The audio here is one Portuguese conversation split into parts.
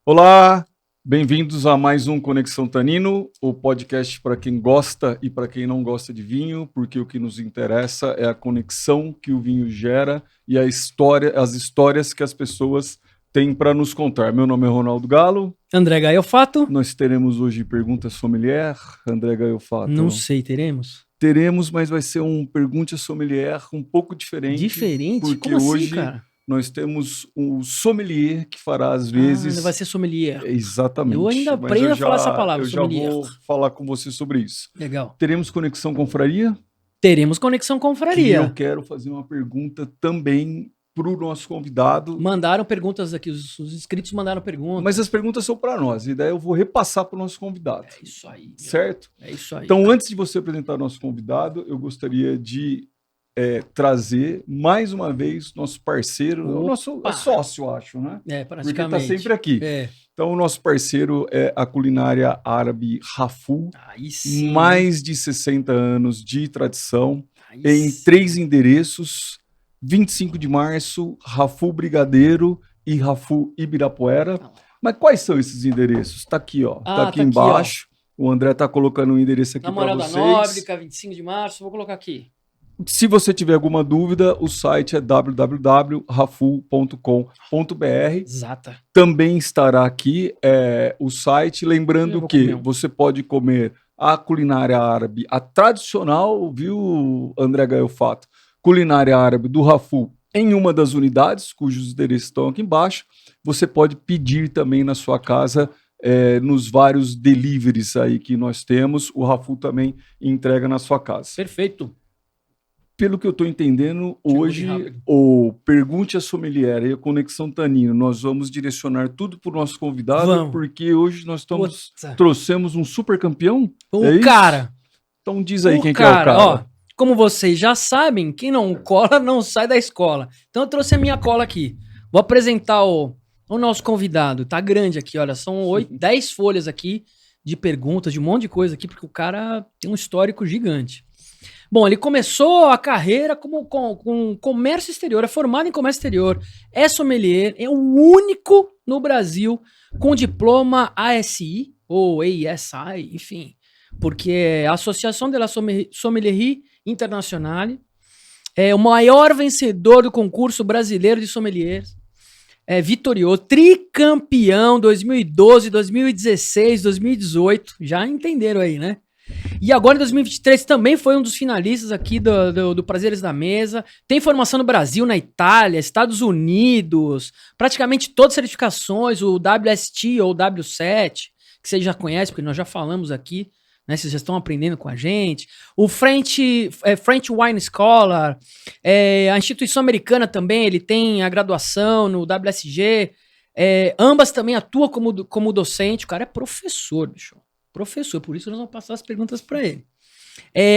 Olá, bem-vindos a mais um Conexão Tanino, o podcast para quem gosta e para quem não gosta de vinho, porque o que nos interessa é a conexão que o vinho gera e as histórias que as pessoas têm para nos contar. Meu nome é Ronaldo Galo. André Gaiofato? Nós teremos hoje Pergunta Sommelier. André Gaiofato. Não sei, teremos? Teremos, mas vai ser um Pergunta Sommelier um pouco diferente. Diferente? Porque Como assim, hoje cara? nós temos o sommelier que fará às vezes... vai ser sommelier. Exatamente. Eu ainda aprendo a falar essa palavra, Eu já sommelier. vou falar com você sobre isso. Legal. Teremos Conexão Confraria? Teremos Conexão Confraria. Que eu quero fazer uma pergunta também para o nosso convidado. Mandaram perguntas aqui, os inscritos mandaram perguntas. Mas as perguntas são para nós, e daí eu vou repassar para o nosso convidado. É isso aí. Certo? É isso aí. Então, antes de você apresentar o nosso convidado, eu gostaria de trazer mais uma vez nosso parceiro, o nosso sócio, acho, né? Praticamente. Porque está sempre aqui. Então, o nosso parceiro é a culinária árabe Rafu. Aí sim. Mais de 60 anos de tradição, em 3 endereços: 25 de março, Rafu Brigadeiro e Rafu Ibirapuera. Mas quais são esses endereços? Está aqui, ó. Está aqui embaixo. Ó. O André está colocando um endereço aqui para vocês. Namorada Nóbrega, 25 de março, vou colocar aqui. Se você tiver alguma dúvida, o site é www.rafu.com.br. Exata. Também estará aqui o site. Lembrando que você pode comer a culinária árabe, a tradicional, viu, André Gaiofato? Culinária árabe do Rafu em uma das unidades, cujos endereços estão aqui embaixo. Você pode pedir também na sua casa, nos vários deliveries aí que nós temos. O Rafu também entrega na sua casa. Perfeito. Pelo que eu estou entendendo, hoje, o Pergunte a Sommelier e a Conexão Tanino, nós vamos direcionar tudo para o nosso convidado, porque hoje nós trouxemos um super campeão. Cara. Então diz aí quem que é o cara. Ó, como vocês já sabem, quem não cola não sai da escola. Então eu trouxe a minha cola aqui. Vou apresentar o nosso convidado. Tá grande aqui, olha, são 10 folhas aqui de perguntas, de um monte de coisa aqui, porque o cara tem um histórico gigante. Bom, ele começou a carreira com comércio exterior, é formado em comércio exterior, é sommelier, é o único no Brasil com diploma ASI, ou ASI, enfim, porque é a Associação de la Sommellerie Internationale, é o maior vencedor do concurso brasileiro de sommeliers, é vitorioso, tricampeão 2012, 2016, 2018, já entenderam aí, né? E agora em 2023 também foi um dos finalistas aqui do Prazeres da Mesa. Tem formação no Brasil, na Itália, Estados Unidos, praticamente todas as certificações, o WST ou W7, que vocês já conhecem, porque nós já falamos aqui, né? Vocês já estão aprendendo com a gente. O French Wine Scholar, a instituição americana também, ele tem a graduação no WSG. Ambas também atuam como docente. O cara é professor, bicho. Professor, por isso nós vamos passar as perguntas para ele.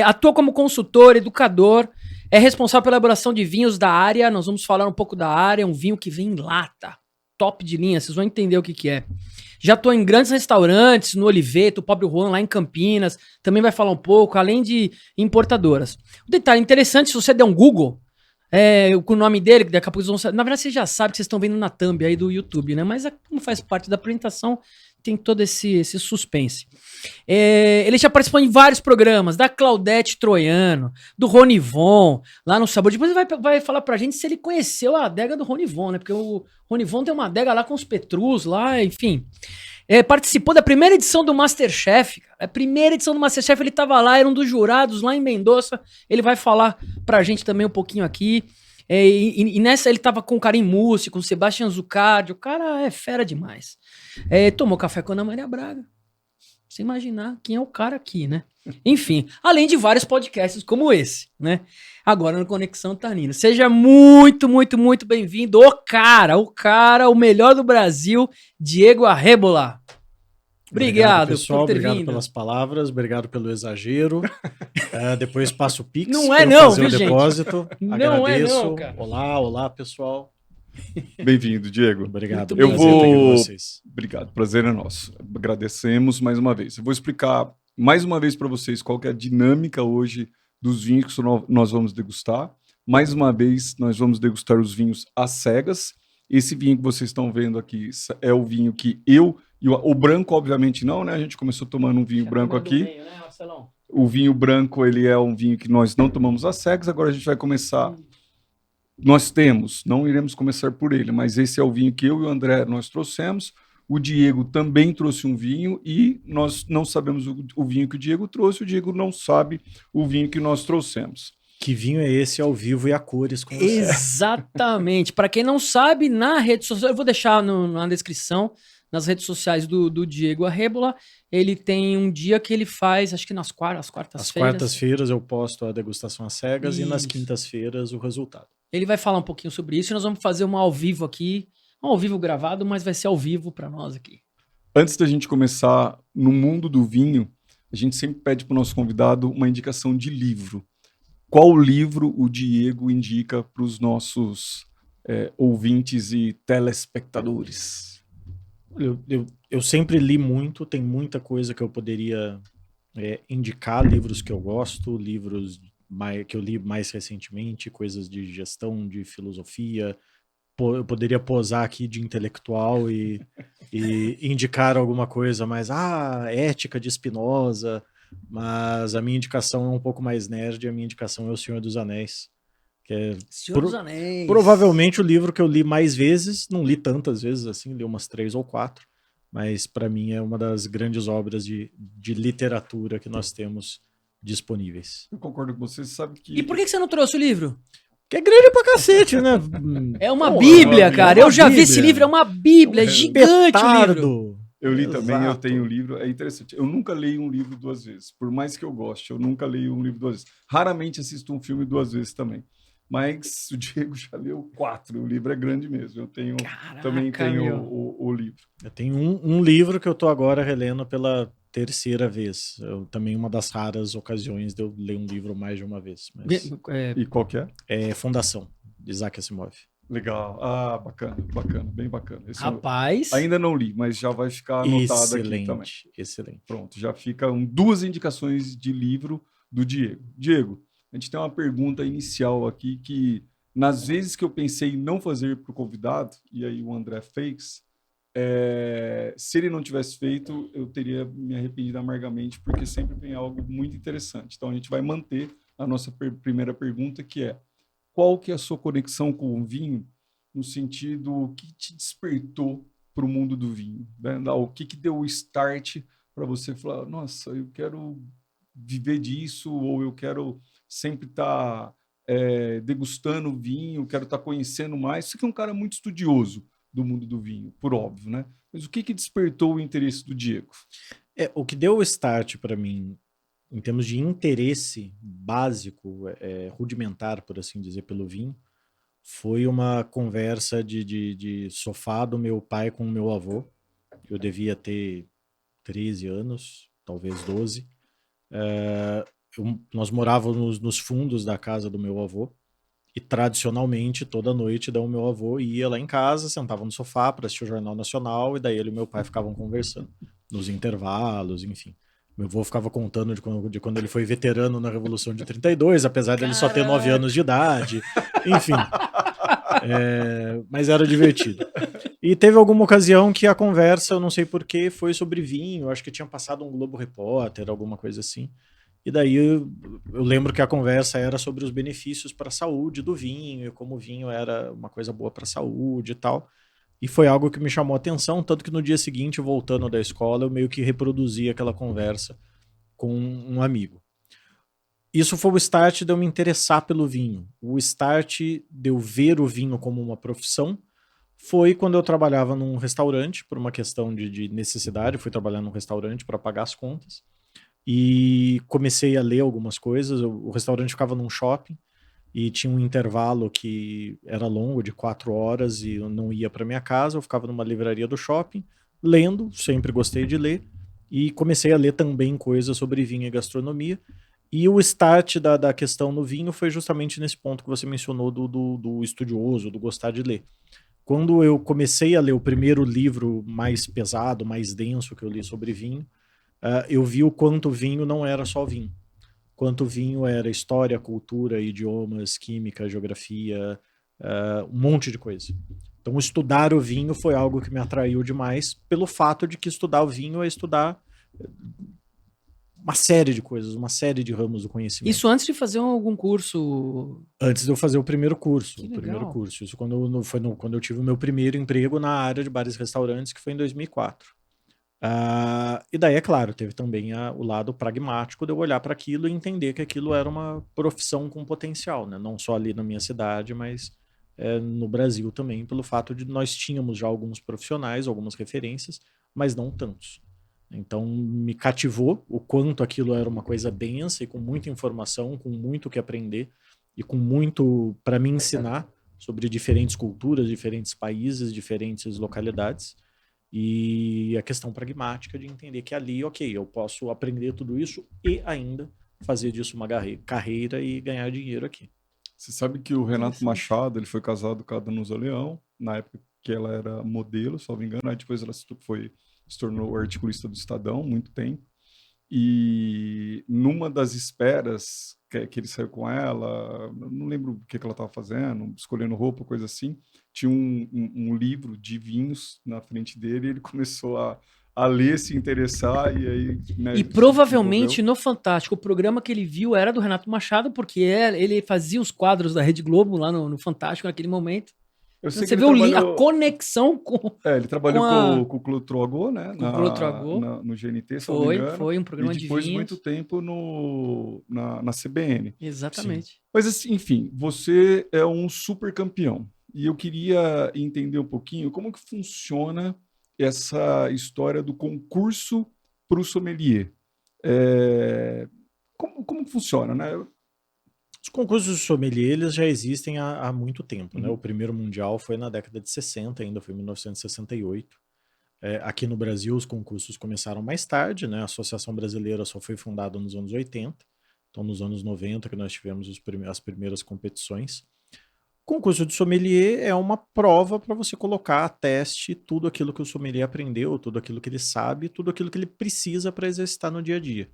Atua como consultor, educador, é responsável pela elaboração de vinhos da área. Nós vamos falar um pouco da área, um vinho que vem em lata, top de linha, vocês vão entender o que é. Já atua em grandes restaurantes, no Oliveto, o Pobre Juan, lá em Campinas, também vai falar um pouco, além de importadoras. Um detalhe interessante, se você der um Google, com o nome dele, que daqui a pouco vocês vão... Na verdade, você já sabe que vocês estão vendo na thumb aí do YouTube, né? Mas como faz parte da apresentação, tem todo esse suspense. Ele já participou em vários programas, da Claudete Troiano, do Ronivon, lá no Sabor. Depois ele vai falar pra gente se ele conheceu a adega do Ronivon, né? Porque o Ronivon tem uma adega lá com os Petrus, lá, enfim. Participou da primeira edição do Masterchef. A primeira edição do Masterchef, ele tava lá, era um dos jurados lá em Mendoza. Ele vai falar pra gente também um pouquinho aqui. E nessa ele tava com o Karim Mussi, com o Sebastian Zucardi. O cara é fera demais. Tomou café com a Ana Maria Braga. Você imaginar quem é o cara aqui, né? Enfim, além de vários podcasts como esse, né? Agora no Conexão Tanino. Seja muito, muito, muito bem-vindo. O melhor do Brasil, Diego Arrebola. Obrigado, pessoal, por ter obrigado vindo. Pelas palavras, obrigado pelo exagero. Depois passo o Pix para fazer o depósito. Não agradeço. É não, cara. Olá, pessoal. Bem-vindo, Diego. Obrigado. Obrigado, prazer é nosso. Agradecemos mais uma vez. Eu vou explicar mais uma vez para vocês qual que é a dinâmica hoje dos vinhos que nós vamos degustar. Mais uma vez, nós vamos degustar os vinhos às cegas. Esse vinho que vocês estão vendo aqui é o vinho que eu... O branco, obviamente, não, né? A gente começou tomando um vinho branco aqui. Meio, né, Marcelão? O vinho branco, ele é um vinho que nós não tomamos às cegas. Agora a gente vai começar... Nós temos, não iremos começar por ele, mas esse é o vinho que eu e o André nós trouxemos. O Diego também trouxe um vinho e nós não sabemos o vinho que o Diego trouxe, o Diego não sabe o vinho que nós trouxemos. Que vinho é esse ao vivo e a cores com você? Exatamente. Para quem não sabe, na rede social, eu vou deixar na descrição, nas redes sociais do Diego Arrebola, ele tem um dia que ele faz, acho que nas quartas-feiras. Às quartas-feiras eu posto a degustação às cegas Isso. E nas quintas-feiras o resultado. Ele vai falar um pouquinho sobre isso e nós vamos fazer uma ao vivo aqui, um ao vivo gravado, mas vai ser ao vivo para nós aqui. Antes da gente começar no mundo do vinho, a gente sempre pede para o nosso convidado uma indicação de livro. Qual livro o Diego indica para os nossos ouvintes e telespectadores? Eu sempre li muito, tem muita coisa que eu poderia indicar, livros que eu gosto, livros que eu li mais recentemente, coisas de gestão, de filosofia. Eu poderia posar aqui de intelectual e indicar alguma coisa mais, ética de Spinoza, mas a minha indicação é um pouco mais nerd, a minha indicação é O Senhor dos Anéis. Que é Senhor dos Anéis. Provavelmente o livro que eu li mais vezes, não li tantas vezes assim, li umas 3 ou 4, mas para mim é uma das grandes obras de literatura que nós temos disponíveis. Eu concordo com você, sabe que... E por que você não trouxe o livro? Que é grande pra cacete, né? É uma bíblia, cara. Eu já vi esse livro, é uma bíblia, é gigante o livro. Eu li também, eu tenho um livro, é interessante. Eu nunca leio um livro 2 vezes, por mais que eu goste, eu nunca leio um livro 2 vezes. Raramente assisto um filme 2 vezes também. Mas o Diego já leu 4, o livro é grande mesmo. Eu tenho, também tenho o livro. Eu tenho um livro que eu tô agora relendo pela 3ª vez. Também uma das raras ocasiões de eu ler um livro mais de uma vez. Mas... E qual que é? É Fundação, de Isaac Asimov. Legal. Bacana, bem bacana. Esse Rapaz. Ainda não li, mas já vai ficar anotado aqui também. Excelente. Pronto, já ficam 2 indicações de livro do Diego. Diego, a gente tem uma pergunta inicial aqui que, nas vezes que eu pensei em não fazer para o convidado, e aí o André fez, se ele não tivesse feito, eu teria me arrependido amargamente, porque sempre vem algo muito interessante. Então a gente vai manter a nossa primeira pergunta, que é: qual que é a sua conexão com o vinho, no sentido que te despertou para o mundo do vinho? Né? O que deu o start para você falar, nossa, eu quero viver disso, ou eu quero sempre estar degustando vinho, quero estar conhecendo mais? Você que é um cara muito estudioso do mundo do vinho, por óbvio, né? Mas o que despertou o interesse do Diego? O que deu o start para mim, em termos de interesse básico, rudimentar, por assim dizer, pelo vinho, foi uma conversa de sofá do meu pai com o meu avô. Eu devia ter 13 anos, talvez 12. Nós morávamos nos fundos da casa do meu avô e, tradicionalmente, toda noite, o meu avô ia lá em casa, sentava no sofá para assistir o Jornal Nacional, e daí ele e meu pai ficavam conversando nos intervalos, enfim. Meu avô ficava contando de quando ele foi veterano na Revolução de 32, apesar dele só ter 9 anos de idade. Enfim. Mas era divertido. E teve alguma ocasião que a conversa, eu não sei porquê, foi sobre vinho. Eu acho que tinha passado um Globo Repórter, alguma coisa assim. E daí eu lembro que a conversa era sobre os benefícios para a saúde do vinho, e como o vinho era uma coisa boa para a saúde e tal. E foi algo que me chamou a atenção, tanto que no dia seguinte, voltando da escola, eu meio que reproduzi aquela conversa com um amigo. Isso foi o start de eu me interessar pelo vinho. O start de eu ver o vinho como uma profissão foi quando eu trabalhava num restaurante, por uma questão de necessidade. Fui trabalhar num restaurante para pagar as contas. E comecei a ler algumas coisas. O restaurante ficava num shopping e tinha um intervalo que era longo, de 4 horas, e eu não ia para minha casa. Eu ficava numa livraria do shopping, lendo, sempre gostei de ler, e comecei a ler também coisas sobre vinho e gastronomia. E o start da questão no vinho foi justamente nesse ponto que você mencionou do estudioso, do gostar de ler. Quando eu comecei a ler o primeiro livro mais pesado, mais denso que eu li sobre vinho, eu vi o quanto vinho não era só vinho. Quanto vinho era história, cultura, idiomas, química, geografia, um monte de coisa. Então, estudar o vinho foi algo que me atraiu demais, pelo fato de que estudar o vinho é estudar uma série de coisas, uma série de ramos do conhecimento. Isso antes de fazer algum curso? Antes de eu fazer o primeiro curso. Que O primeiro legal. curso. Isso quando eu tive o meu primeiro emprego na área de bares e restaurantes, que foi em 2004. E daí, é claro, teve também o lado pragmático de eu olhar para aquilo e entender que aquilo era uma profissão com potencial, né? Não só ali na minha cidade, mas no Brasil também, pelo fato de nós tínhamos já alguns profissionais, algumas referências, mas não tantos. Então me cativou o quanto aquilo era uma coisa densa e com muita informação, com muito o que aprender e com muito para me ensinar sobre diferentes culturas, diferentes países, diferentes localidades. E a questão pragmática de entender que ali, ok, eu posso aprender tudo isso e ainda fazer disso uma carreira e ganhar dinheiro aqui. Você sabe que o Renato Machado, ele foi casado com a Danusa Leão, na época que ela era modelo, se não me engano, aí depois ela se tornou articulista do Estadão, muito tempo. E numa das esperas que ele saiu com ela, não lembro o que ela estava fazendo, escolhendo roupa, coisa assim, tinha um livro de vinhos na frente dele e ele começou a ler, se interessar e aí... Né, e provavelmente no Fantástico, o programa que ele viu era do Renato Machado, porque ele fazia os quadros da Rede Globo lá no Fantástico naquele momento. Você vê a conexão com... ele trabalhou com o Claude Trogot, né? Com o Claude Trogot. No GNT, se não me engano. Foi um programa de vinhos. E depois muito tempo na CBN. Exatamente. Sim. Mas, assim, enfim, você é um super campeão. E eu queria entender um pouquinho como que funciona essa história do concurso para o sommelier. Como funciona, né? Os concursos de sommelier, eles já existem há muito tempo, né? O primeiro mundial foi na década de 60, ainda foi em 1968. Aqui no Brasil, os concursos começaram mais tarde, né? A Associação Brasileira só foi fundada nos anos 80, então nos anos 90 que nós tivemos as primeiras competições. O concurso de sommelier é uma prova para você colocar a teste tudo aquilo que o sommelier aprendeu, tudo aquilo que ele sabe, tudo aquilo que ele precisa para exercitar no dia a dia.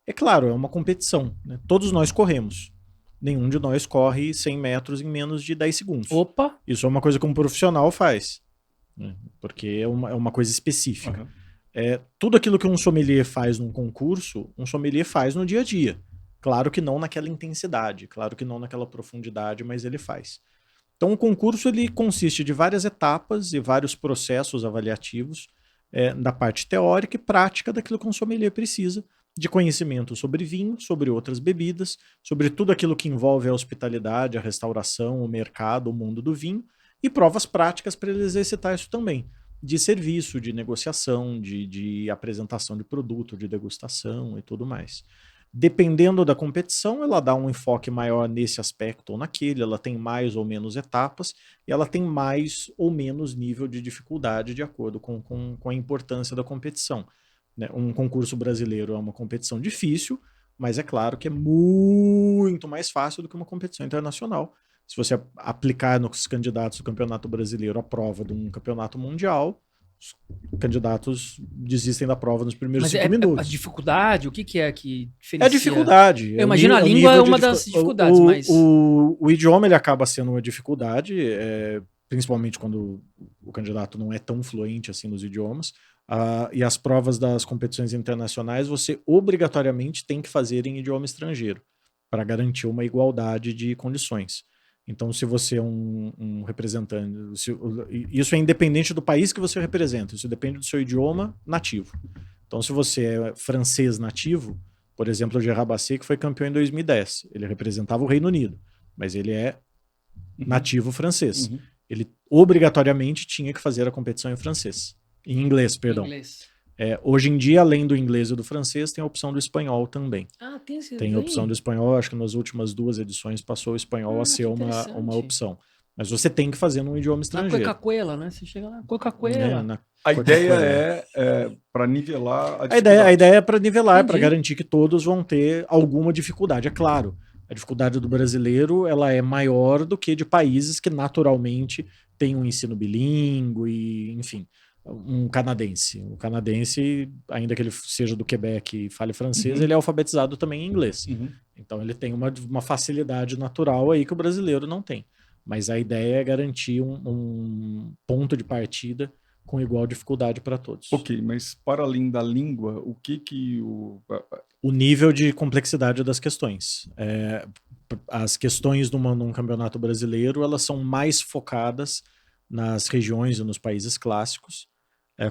É claro, é uma competição, né? Todos nós corremos. Nenhum de nós corre 100 metros em menos de 10 segundos. Opa! Isso é uma coisa que um profissional faz, né? Porque é uma coisa específica. Uhum. Tudo aquilo que um sommelier faz num concurso, um sommelier faz no dia a dia. Claro que não naquela intensidade, claro que não naquela profundidade, mas ele faz. Então o concurso ele consiste de várias etapas e vários processos avaliativos da parte teórica e prática daquilo que um sommelier precisa, de conhecimento sobre vinho, sobre outras bebidas, sobre tudo aquilo que envolve a hospitalidade, a restauração, o mercado, o mundo do vinho, e provas práticas para ele exercitar isso também, de serviço, de negociação, de apresentação de produto, de degustação e tudo mais. Dependendo da competição, ela dá um enfoque maior nesse aspecto ou naquele, ela tem mais ou menos etapas, e ela tem mais ou menos nível de dificuldade de acordo com a importância da competição. Um concurso brasileiro é uma competição difícil, mas é claro que é muito mais fácil do que uma competição internacional. Se você aplicar nos candidatos do Campeonato Brasileiro a prova de um campeonato mundial, os candidatos desistem da prova nos primeiros 5 minutos. A dificuldade, o que é que diferencia? É a dificuldade. Eu imagino a língua é uma das dificuldades, mas... O idioma ele acaba sendo uma dificuldade, principalmente quando o candidato não é tão fluente assim nos idiomas. E as provas das competições internacionais você obrigatoriamente tem que fazer em idioma estrangeiro para garantir uma igualdade de condições. Então, se você é um representante... isso é independente do país que você representa, isso depende do seu idioma nativo. Então, se você é francês nativo, por exemplo, o Gerard Basset, que foi campeão em 2010, ele representava o Reino Unido, mas ele é nativo francês. Uhum. Ele obrigatoriamente tinha que fazer a competição em francês. Em inglês, perdão. Hoje em dia, além do inglês e do francês, tem a opção do espanhol também. Tem a opção do espanhol, acho que nas últimas 2 edições passou o espanhol a ser uma opção. Mas você tem que fazer num idioma estrangeiro. Na Coca-Cola, né? Você chega lá, Coca-Cola. A ideia é para nivelar a dificuldade. A ideia é para nivelar, para garantir que todos vão ter alguma dificuldade. É claro, a dificuldade do brasileiro ela é maior do que de países que naturalmente têm um ensino bilíngue, enfim... Um canadense. O canadense, ainda que ele seja do Quebec e fale francês, ele é alfabetizado também em inglês. Então ele tem uma facilidade natural aí que o brasileiro não tem. Mas a ideia é garantir um ponto de partida com igual dificuldade para todos. Ok, mas para além da língua, o que o nível de complexidade das questões. As questões num campeonato brasileiro, elas são mais focadas nas regiões e nos países clássicos,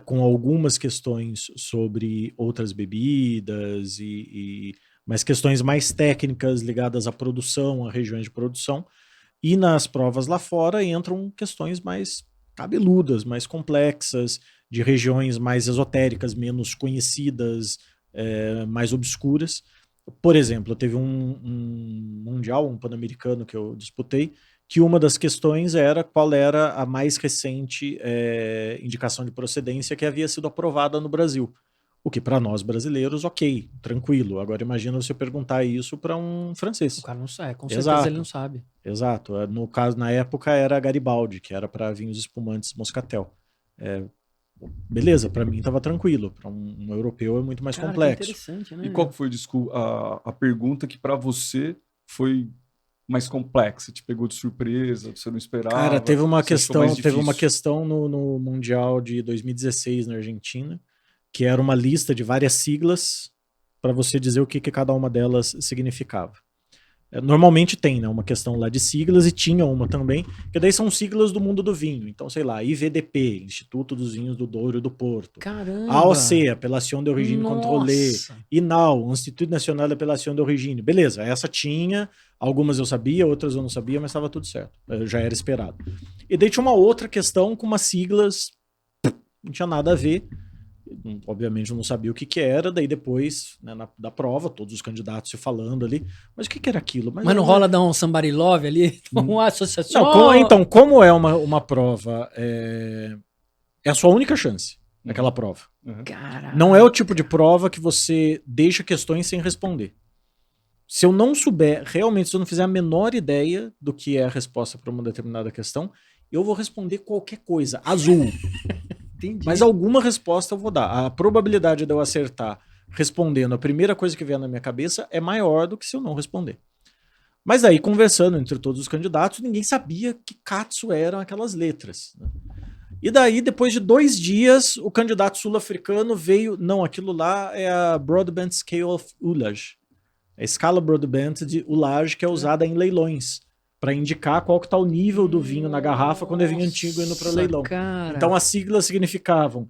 com algumas questões sobre outras bebidas, mas questões mais técnicas ligadas à produção, a regiões de produção. E nas provas lá fora entram questões mais cabeludas, mais complexas, de regiões mais esotéricas, menos conhecidas, mais obscuras. Por exemplo, teve um mundial, um pan-americano que eu disputei, que uma das questões era qual era a mais recente indicação de procedência que havia sido aprovada no Brasil. O que para nós brasileiros, ok, tranquilo. Agora imagina você perguntar isso para um francês. O cara não sabe, com certeza ele não sabe. Exato. No caso, na época era Garibaldi, que era para vinhos espumantes Moscatel. Beleza, para mim estava tranquilo. Para um europeu é muito mais complexo. Interessante, né? E qual foi a pergunta que para você foi mais complexa? Te pegou de surpresa, você não esperava? Cara, teve uma questão no Mundial de 2016 na Argentina, que era uma lista de várias siglas para você dizer o que cada uma delas significava. Normalmente tem, né, uma questão lá de siglas, e tinha uma também, que daí são siglas do mundo do vinho. Então, sei lá, IVDP, Instituto dos Vinhos do Douro e do Porto. Caramba! AOC, Appellation d'Origine Contrôlée. INAO, Instituto Nacional d'Appellation d'Origine. Beleza, essa tinha, algumas eu sabia, outras eu não sabia, mas estava tudo certo. Já era esperado. E daí tinha uma outra questão com umas siglas, não tinha nada a ver. Obviamente eu não sabia o que era, daí depois, né, da prova, todos os candidatos se falando ali, mas o que era aquilo? Mas não rola dar um somebody love ali? Uma associação? Não, como é uma prova, é a sua única chance naquela prova. Não é o tipo de prova que você deixa questões sem responder. Se eu não souber, realmente, se eu não fizer a menor ideia do que é a resposta para uma determinada questão, eu vou responder qualquer coisa, azul. Entendi. Mas alguma resposta eu vou dar. A probabilidade de eu acertar respondendo a primeira coisa que vier na minha cabeça é maior do que se eu não responder. Mas aí, conversando entre todos os candidatos, ninguém sabia que katsu eram aquelas letras, né? E daí, depois de 2 dias, o candidato sul-africano veio... Não, aquilo lá é a Broadband Scale of Ullage. A escala Broadband de Ullage, que é usada em leilões, para indicar qual que tá o nível do vinho na garrafa quando é vinho antigo indo para leilão. Cara. Então as siglas significavam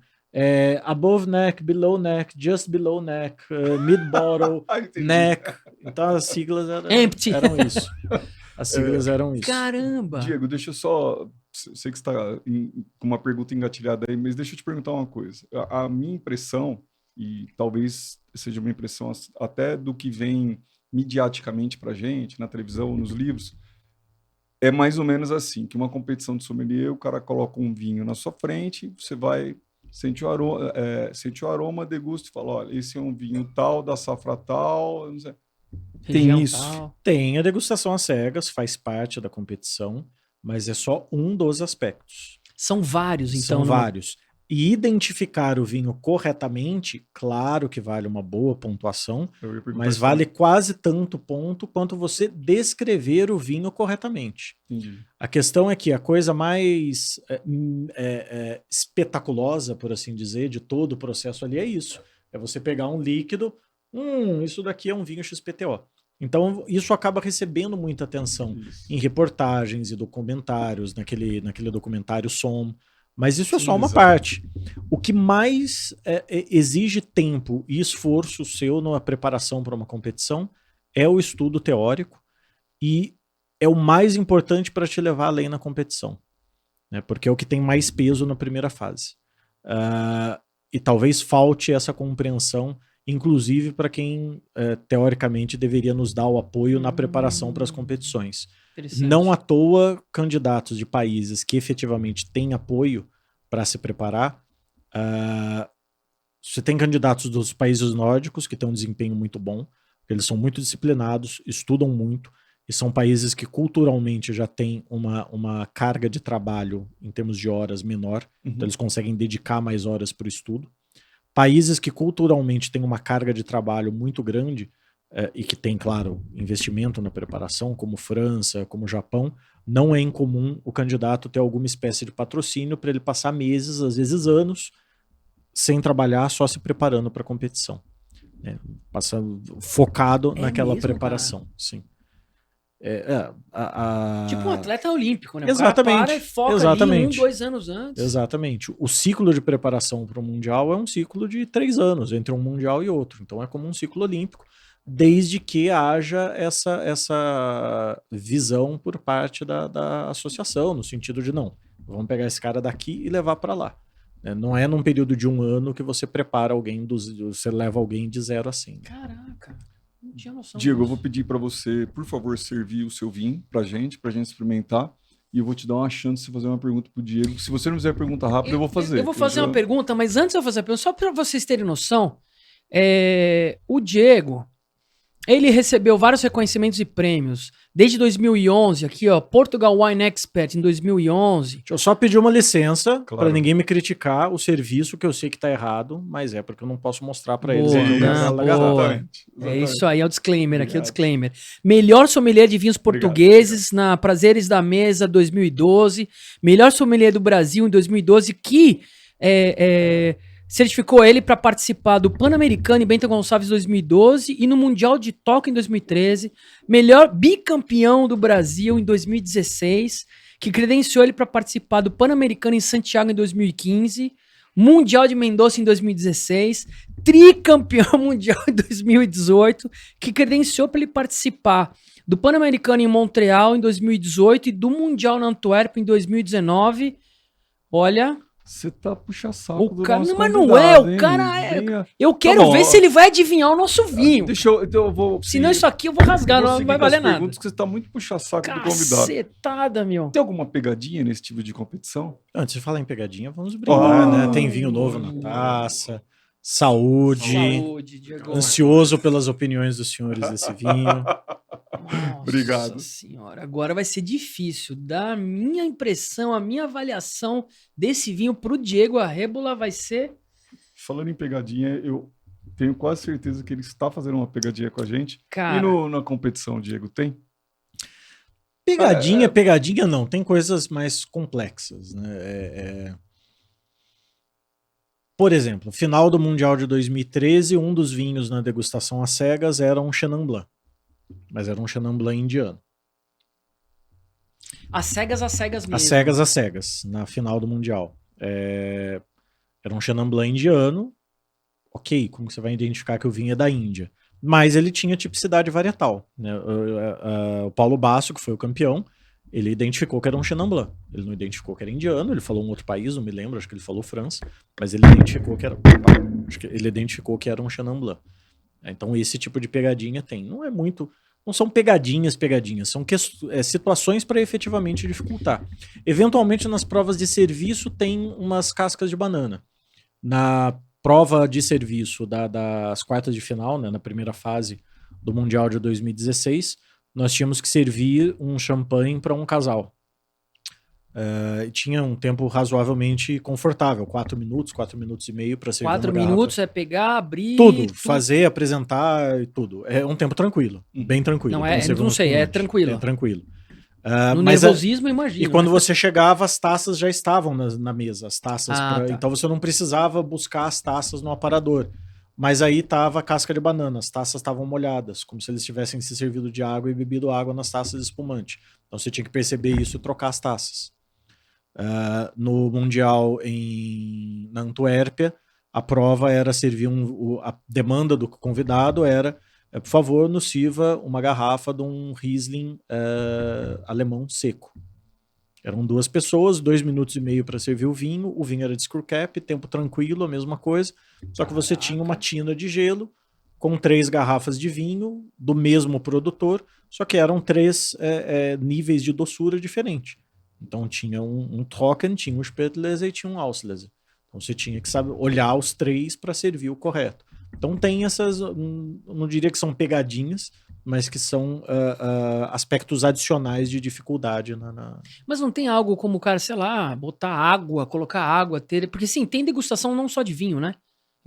above neck, below neck, just below neck, mid bottle, neck. Então as siglas eram isso. As siglas eram isso. Caramba! Diego, deixa eu só... Sei que você está com uma pergunta engatilhada aí, mas deixa eu te perguntar uma coisa. A minha impressão, e talvez seja uma impressão até do que vem midiaticamente pra gente, na televisão, nos livros, é mais ou menos assim, que uma competição de sommelier, o cara coloca um vinho na sua frente, você vai, sente o aroma, degusta e fala, olha, esse é um vinho tal, da safra tal, não sei. Tem isso? Tal. Tem a degustação às cegas, faz parte da competição, mas é só um dos aspectos. São vários, então. São vários. E identificar o vinho corretamente, claro que vale uma boa pontuação, mas vale quase tanto ponto quanto você descrever o vinho corretamente. Entendi. A questão é que a coisa mais espetaculosa, por assim dizer, de todo o processo ali é isso. É você pegar um líquido, isso daqui é um vinho XPTO. Então isso acaba recebendo muita atenção em reportagens e documentários, naquele documentário SOM. Mas isso é só uma parte. O que mais exige tempo e esforço seu na preparação para uma competição é o estudo teórico, e é o mais importante para te levar além na competição, né? Porque é o que tem mais peso na primeira fase. E talvez falte essa compreensão, inclusive para quem teoricamente deveria nos dar o apoio na preparação para as competições. Não à toa, candidatos de países que efetivamente têm apoio para se preparar. Você tem candidatos dos países nórdicos que têm um desempenho muito bom, eles são muito disciplinados, estudam muito, e são países que culturalmente já têm uma carga de trabalho em termos de horas menor, então eles conseguem dedicar mais horas para o estudo. Países que culturalmente têm uma carga de trabalho muito grande, e que tem, claro, investimento na preparação, como França, como Japão, não é incomum o candidato ter alguma espécie de patrocínio para ele passar meses, às vezes anos, sem trabalhar, só se preparando para a competição. Passa focado naquela mesmo, preparação, cara? sim. Tipo um atleta olímpico, né? Exatamente. O cara para e foca ali 2 anos antes. Exatamente. O ciclo de preparação para o Mundial é um ciclo de 3 anos, entre um Mundial e outro. Então é como um ciclo olímpico, desde que haja essa visão por parte da associação, no sentido de não, vamos pegar esse cara daqui e levar para lá. Não é num período de 1 ano que você prepara alguém, você leva alguém de 0 a 100. Caraca, não tinha noção Diego, disso. eu vou pedir para você, por favor, servir o seu vinho pra gente experimentar. E eu vou te dar uma chance de fazer uma pergunta pro Diego. Se você não fizer pergunta rápida, eu vou fazer. Eu vou fazer uma pergunta, mas antes de eu fazer a pergunta, só para vocês terem noção, o Diego, ele recebeu vários reconhecimentos e prêmios. Desde 2011, aqui, ó, Portugal Wine Expert em 2011. Deixa eu só pedir uma licença para ninguém me criticar o serviço, que eu sei que tá errado, mas é porque eu não posso mostrar para eles. Exatamente. É isso aí, é o disclaimer. Aqui, é o disclaimer. Melhor sommelier de vinhos portugueses na Prazeres da Mesa 2012. Melhor sommelier do Brasil em 2012, que certificou ele para participar do Pan-Americano em Bento Gonçalves 2012 e no Mundial de Tóquio em 2013. Melhor bicampeão do Brasil em 2016, que credenciou ele para participar do Pan-Americano em Santiago em 2015, Mundial de Mendoza em 2016, tricampeão mundial em 2018, que credenciou para ele participar do Pan-Americano em Montreal em 2018 e do Mundial na Antuérpia em 2019. Olha... Você tá puxa-saco do cara, nosso mas não é, o hein? cara é... Eu quero ver se ele vai adivinhar o nosso vinho. Então eu vou... Senão isso aqui eu vou rasgar, não vai valer nada. Perguntas que você tá muito puxa-saco do convidado. Cacetada, meu. Tem alguma pegadinha nesse tipo de competição? Antes de falar em pegadinha, vamos brindar, né? Tem vinho novo na taça, saúde, Diego. Ansioso pelas opiniões dos senhores desse vinho. Nossa Obrigado. Senhora, agora vai ser difícil. Da minha impressão, a minha avaliação desse vinho pro Diego Arrebola vai ser... Falando em pegadinha, eu tenho quase certeza que ele está fazendo uma pegadinha com a gente. Cara... E na competição, Diego, tem? Pegadinha não. Tem coisas mais complexas, né? Por exemplo, final do Mundial de 2013, um dos vinhos na degustação às cegas era um Chenin Blanc. Mas era um Chenin Blanc indiano. Às cegas mesmo. Às cegas, na final do Mundial. Era um Chenin Blanc indiano. Ok, como você vai identificar que o vinho é da Índia? Mas ele tinha tipicidade varietal, né? O Paulo Basso, que foi o campeão, ele identificou que era um Chenin Blanc. Ele não identificou que era indiano, ele falou um outro país, não me lembro, acho que ele falou França, mas ele identificou que era um Chenin Blanc. Então esse tipo de pegadinha tem. Não são pegadinhas, são situações para efetivamente dificultar. Eventualmente nas provas de serviço tem umas cascas de banana. Na prova de serviço das quartas de final, né, na primeira fase do Mundial de 2016, nós tínhamos que servir um champanhe para um casal. Tinha um tempo razoavelmente confortável, 4 minutos e meio para servir 4 minutos é pegar, abrir... Tudo, fazer, apresentar e tudo. É um tempo tranquilo, bem tranquilo. Não, não sei, é tranquilo. É tranquilo. No nervosismo, imagina. E quando você chegava, as taças já estavam na mesa. As taças tá. Então você não precisava buscar as taças no aparador. Mas aí tava a casca de banana, as taças estavam molhadas, como se eles tivessem se servido de água e bebido água nas taças de espumante. Então você tinha que perceber isso e trocar as taças. No Mundial na Antuérpia, a prova era servir a demanda do convidado era, por favor, nos sirva uma garrafa de um Riesling alemão seco. Eram 2 pessoas, 2 minutos e meio para servir o vinho era de screw cap, tempo tranquilo, a mesma coisa, só que você tinha uma tina de gelo com 3 garrafas de vinho do mesmo produtor, só que eram 3 níveis de doçura diferentes. Então tinha um Trocken, tinha um Spätlese e tinha um Auslese. Então você tinha que saber olhar os 3 para servir o correto. Então tem essas, não diria que são pegadinhas, mas que são aspectos adicionais de dificuldade. Mas não tem algo como o cara, sei lá, botar água, colocar água, porque sim, tem degustação não só de vinho, né?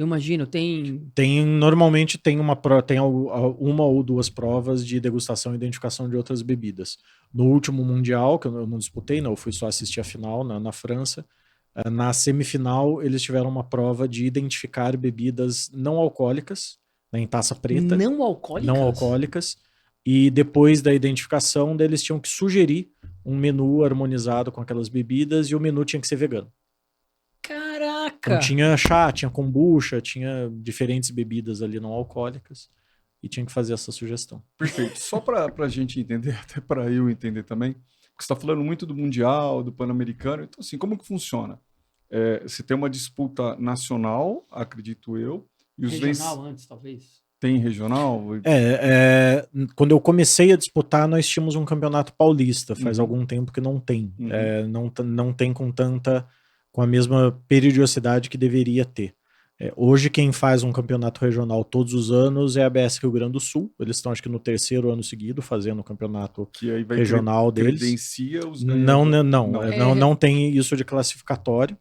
Eu imagino, tem... Normalmente tem uma ou duas provas de degustação e identificação de outras bebidas. No último Mundial, que eu não disputei, não, eu fui só assistir a final na França, na semifinal eles tiveram uma prova de identificar bebidas não alcoólicas, né, em taça preta. Não alcoólicas? Não alcoólicas. E depois da identificação, eles tinham que sugerir um menu harmonizado com aquelas bebidas e o menu tinha que ser vegano. Caraca! Então tinha chá, tinha kombucha, tinha diferentes bebidas ali não alcoólicas e tinha que fazer essa sugestão. Perfeito. Só para a gente entender, até para eu entender também, porque você está falando muito do Mundial, do Pan-Americano, então assim, como que funciona? Você tem uma disputa nacional, acredito eu. E os regional antes, talvez? Tem regional? Quando eu comecei a disputar, nós tínhamos um campeonato paulista, faz algum tempo que não tem. Não tem com a mesma periodicidade que deveria ter. Hoje quem faz um campeonato regional todos os anos é a ABS Rio Grande do Sul. Eles estão acho que no 3º ano seguido fazendo o campeonato regional deles. Credencia os não tem isso de classificatório.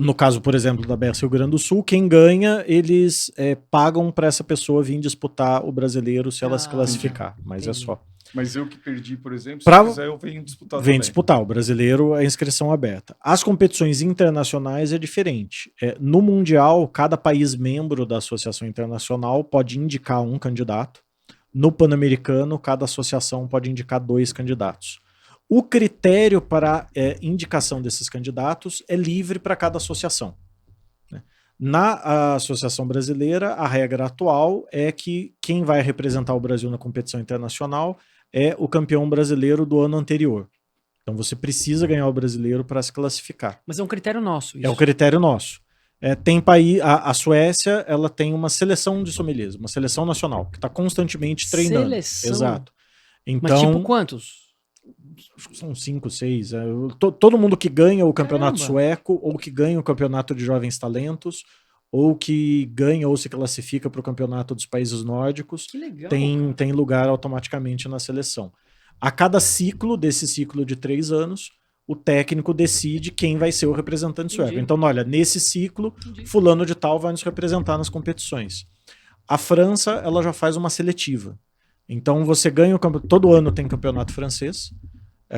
No caso, por exemplo, da ABS Rio Grande do Sul, quem ganha, eles pagam para essa pessoa vir disputar o brasileiro se ela se classificar, mas é só. Mas eu que perdi, por exemplo, se quiser eu venho disputar também. Vem disputar, o brasileiro é inscrição aberta. As competições internacionais é diferente. No Mundial, cada país membro da Associação Internacional pode indicar um candidato. No Pan-Americano, cada associação pode indicar 2 candidatos. O critério para indicação desses candidatos é livre para cada associação. Na Associação Brasileira, a regra atual é que quem vai representar o Brasil na competição internacional é o campeão brasileiro do ano anterior. Então você precisa ganhar o brasileiro para se classificar. Mas é um critério nosso. Isso. É um critério nosso. A Suécia, ela tem uma seleção de sommeliers, uma seleção nacional, que está constantemente treinando. Seleção? Exato. Então, mas tipo quantos? São 5, 6. Todo mundo que ganha o campeonato sueco, ou que ganha o campeonato de jovens talentos, ou que ganha ou se classifica para o campeonato dos países nórdicos, que legal, tem lugar automaticamente na seleção. A cada ciclo, desse ciclo de 3 anos, o técnico decide quem vai ser o representante sueco. Então, olha, nesse ciclo, fulano de tal vai nos representar nas competições. A França, ela já faz uma seletiva. Então, você ganha o campeonato. Todo ano tem campeonato francês.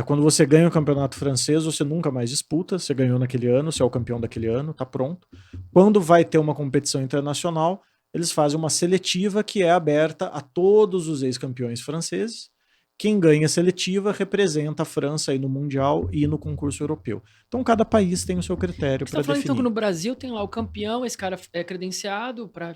Quando você ganha o campeonato francês, você nunca mais disputa. Você ganhou naquele ano, você é o campeão daquele ano, tá pronto. Quando vai ter uma competição internacional, eles fazem uma seletiva que é aberta a todos os ex-campeões franceses. Quem ganha a seletiva representa a França aí no Mundial e no concurso europeu. Então, cada país tem o seu critério para definir. Então que no Brasil tem lá o campeão, esse cara é credenciado para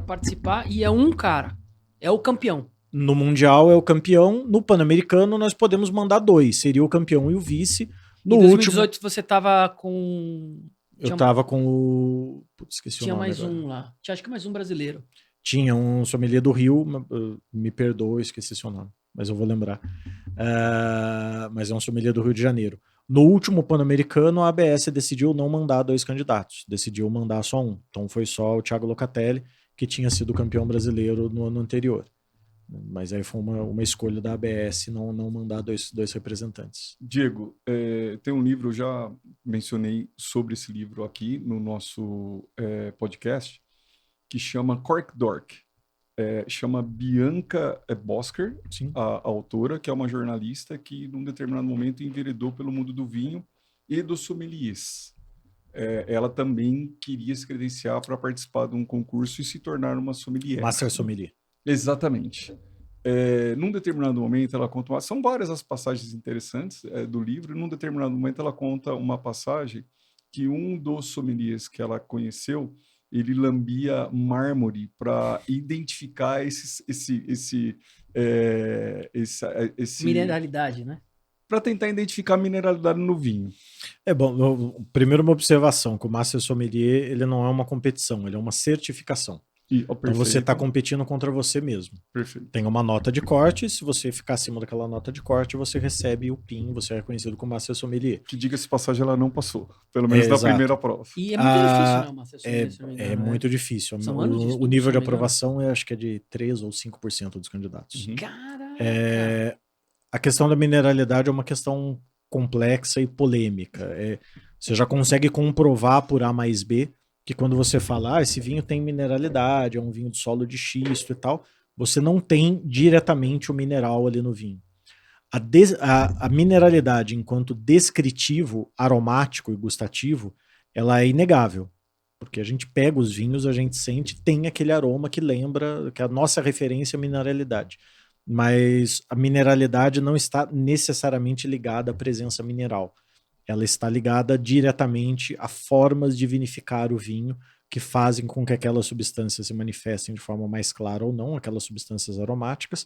participar e é um cara, é o campeão. No Mundial é o campeão, no Pan-Americano nós podemos mandar 2, seria o campeão e o vice. No em 2018 você tava com... Eu tava com o... Putz, esqueci o nome mais agora. Um lá, tinha acho que mais um brasileiro. Tinha um sommelier do Rio, me perdoa, esqueci seu nome, mas eu vou lembrar. Mas é um sommelier do Rio de Janeiro. No último Pan-Americano, a ABS decidiu não mandar 2 candidatos, decidiu mandar só um. Então foi só o Thiago Locatelli, que tinha sido campeão brasileiro no ano anterior. Mas aí foi uma escolha da ABS não mandar dois representantes. Diego, tem um livro, eu já mencionei sobre esse livro aqui no nosso podcast, que chama Cork Dork. Chama Bianca Bosker, a autora, que é uma jornalista que, num determinado momento, enveredou pelo mundo do vinho e dos sommeliers. Ela também queria se credenciar para participar de um concurso e se tornar uma sommelier. Master Sommelier. Exatamente. Num determinado momento ela conta são várias as passagens interessantes do livro. Num determinado momento ela conta uma passagem que um dos sommeliers que ela conheceu, ele lambia mármore para identificar esse mineralidade, né? Para tentar identificar a mineralidade no vinho. Bom, primeiro uma observação, que o Master Sommelier ele não é uma competição, ele é uma certificação. Então você está competindo contra você mesmo. Perfeito. Tem uma nota de corte, se você ficar acima daquela nota de corte, você recebe o PIN, você é reconhecido como Master Sommelier. Que diga-se passagem, ela não passou, pelo menos na primeira prova. E é muito difícil, né, o Master Sommelier? Muito difícil. O nível de aprovação acho que é de 3 ou 5% dos candidatos. Caraca! A questão da mineralidade é uma questão complexa e polêmica. Você já consegue comprovar por A mais B que quando você fala, esse vinho tem mineralidade, é um vinho de solo de xisto e tal, você não tem diretamente o mineral ali no vinho. A mineralidade enquanto descritivo, aromático e gustativo, ela é inegável. Porque a gente pega os vinhos, a gente sente, tem aquele aroma que lembra, que a nossa referência é a mineralidade. Mas a mineralidade não está necessariamente ligada à presença mineral. Ela está ligada diretamente a formas de vinificar o vinho que fazem com que aquelas substâncias se manifestem de forma mais clara ou não, aquelas substâncias aromáticas.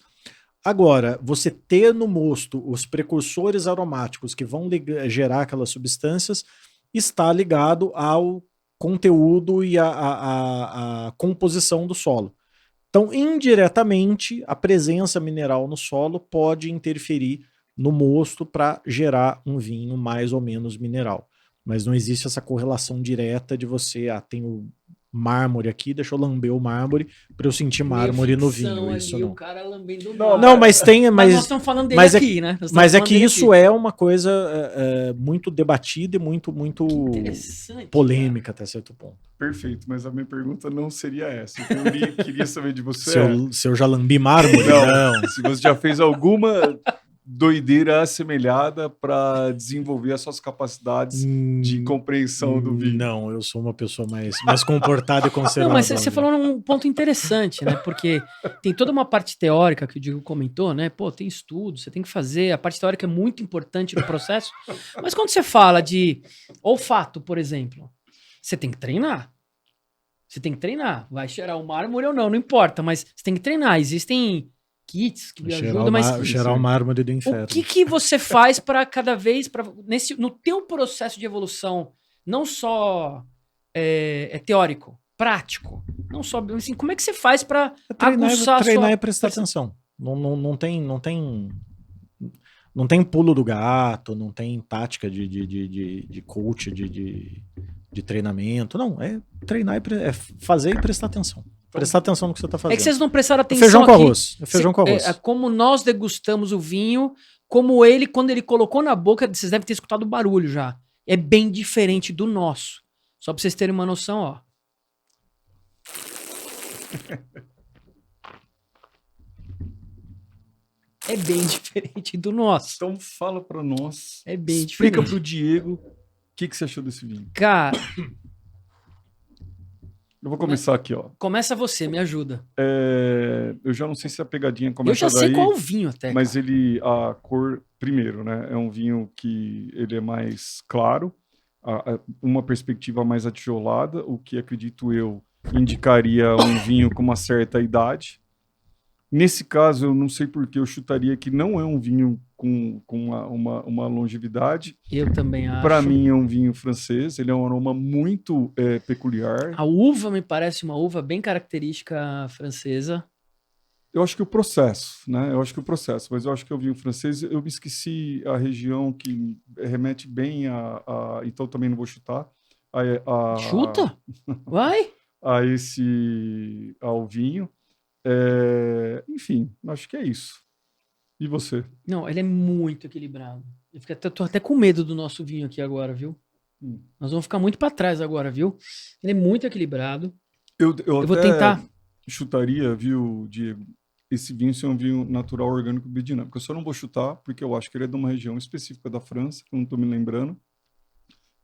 Agora, você ter no mosto os precursores aromáticos que vão gerar aquelas substâncias está ligado ao conteúdo e a composição do solo. Então, indiretamente, a presença mineral no solo pode interferir no mosto para gerar um vinho mais ou menos mineral. Mas não existe essa correlação direta de você, tem o mármore aqui, deixa eu lamber o mármore para eu sentir mármore no vinho. Ali, isso não. O cara lambendo não, mas tem, mas nós estamos falando dele aqui, né? Mas é que isso é uma coisa muito debatida e muito polêmica até certo ponto. Perfeito, mas a minha pergunta não seria essa. O que eu queria saber de você se eu já lambi mármore? Não. Se você já fez alguma doideira assemelhada para desenvolver as suas capacidades de compreensão do vinho. Não, eu sou uma pessoa mais comportada e conservadora. Não, mas você falou num ponto interessante, né? Porque tem toda uma parte teórica que o Diego comentou, né? Pô, tem estudo, você tem que fazer, a parte teórica é muito importante no processo, mas quando você fala de olfato, por exemplo, você tem que treinar. Você tem que treinar. Vai cheirar o mármore ou não importa, mas você tem que treinar. Existem kits que ajudam, mas cheirar o mármore do inferno. O que você faz para cada vez no teu processo de evolução, não só teórico, prático, não só assim, como é que você faz para treinar e prestar atenção. Não tem pulo do gato, não tem tática de coach, de treinamento. Não, é treinar é fazer e prestar atenção. Prestar atenção no que você está fazendo. É que vocês não prestaram atenção feijão com arroz. Feijão com arroz. Como nós degustamos o vinho, como ele, quando ele colocou na boca, vocês devem ter escutado o barulho já. É bem diferente do nosso. Só para vocês terem uma noção, ó. É bem diferente do nosso. Então fala para nós. É bem explica diferente. Explica pro Diego o que você achou desse vinho. Cara... Eu vou começar aqui, ó. Começa você, me ajuda. Eu já não sei se a pegadinha começa daí. Eu já sei qual o vinho até. Mas cara. A cor, primeiro, né? É um vinho que ele é mais claro, uma perspectiva mais atijolada, o que acredito eu indicaria um vinho com uma certa idade. Nesse caso, eu não sei porque eu chutaria que não é um vinho com uma longevidade. Eu também acho. Para mim é um vinho francês, ele é um aroma muito peculiar. A uva me parece uma uva bem característica francesa. Eu acho que o processo, né? Mas eu acho que é o vinho francês. Eu me esqueci a região que remete bem então também não vou chutar. Chuta? Vai! Ao vinho. Enfim, acho que é isso. E você? Não, ele é muito equilibrado. Eu tô até com medo do nosso vinho aqui agora, viu? Nós vamos ficar muito para trás agora, viu? Ele é muito equilibrado. Eu vou tentar. Chutaria, viu, Diego? Esse vinho ser um vinho natural, orgânico, biodinâmico. Eu só não vou chutar, porque eu acho que ele é de uma região específica da França, que eu não estou me lembrando,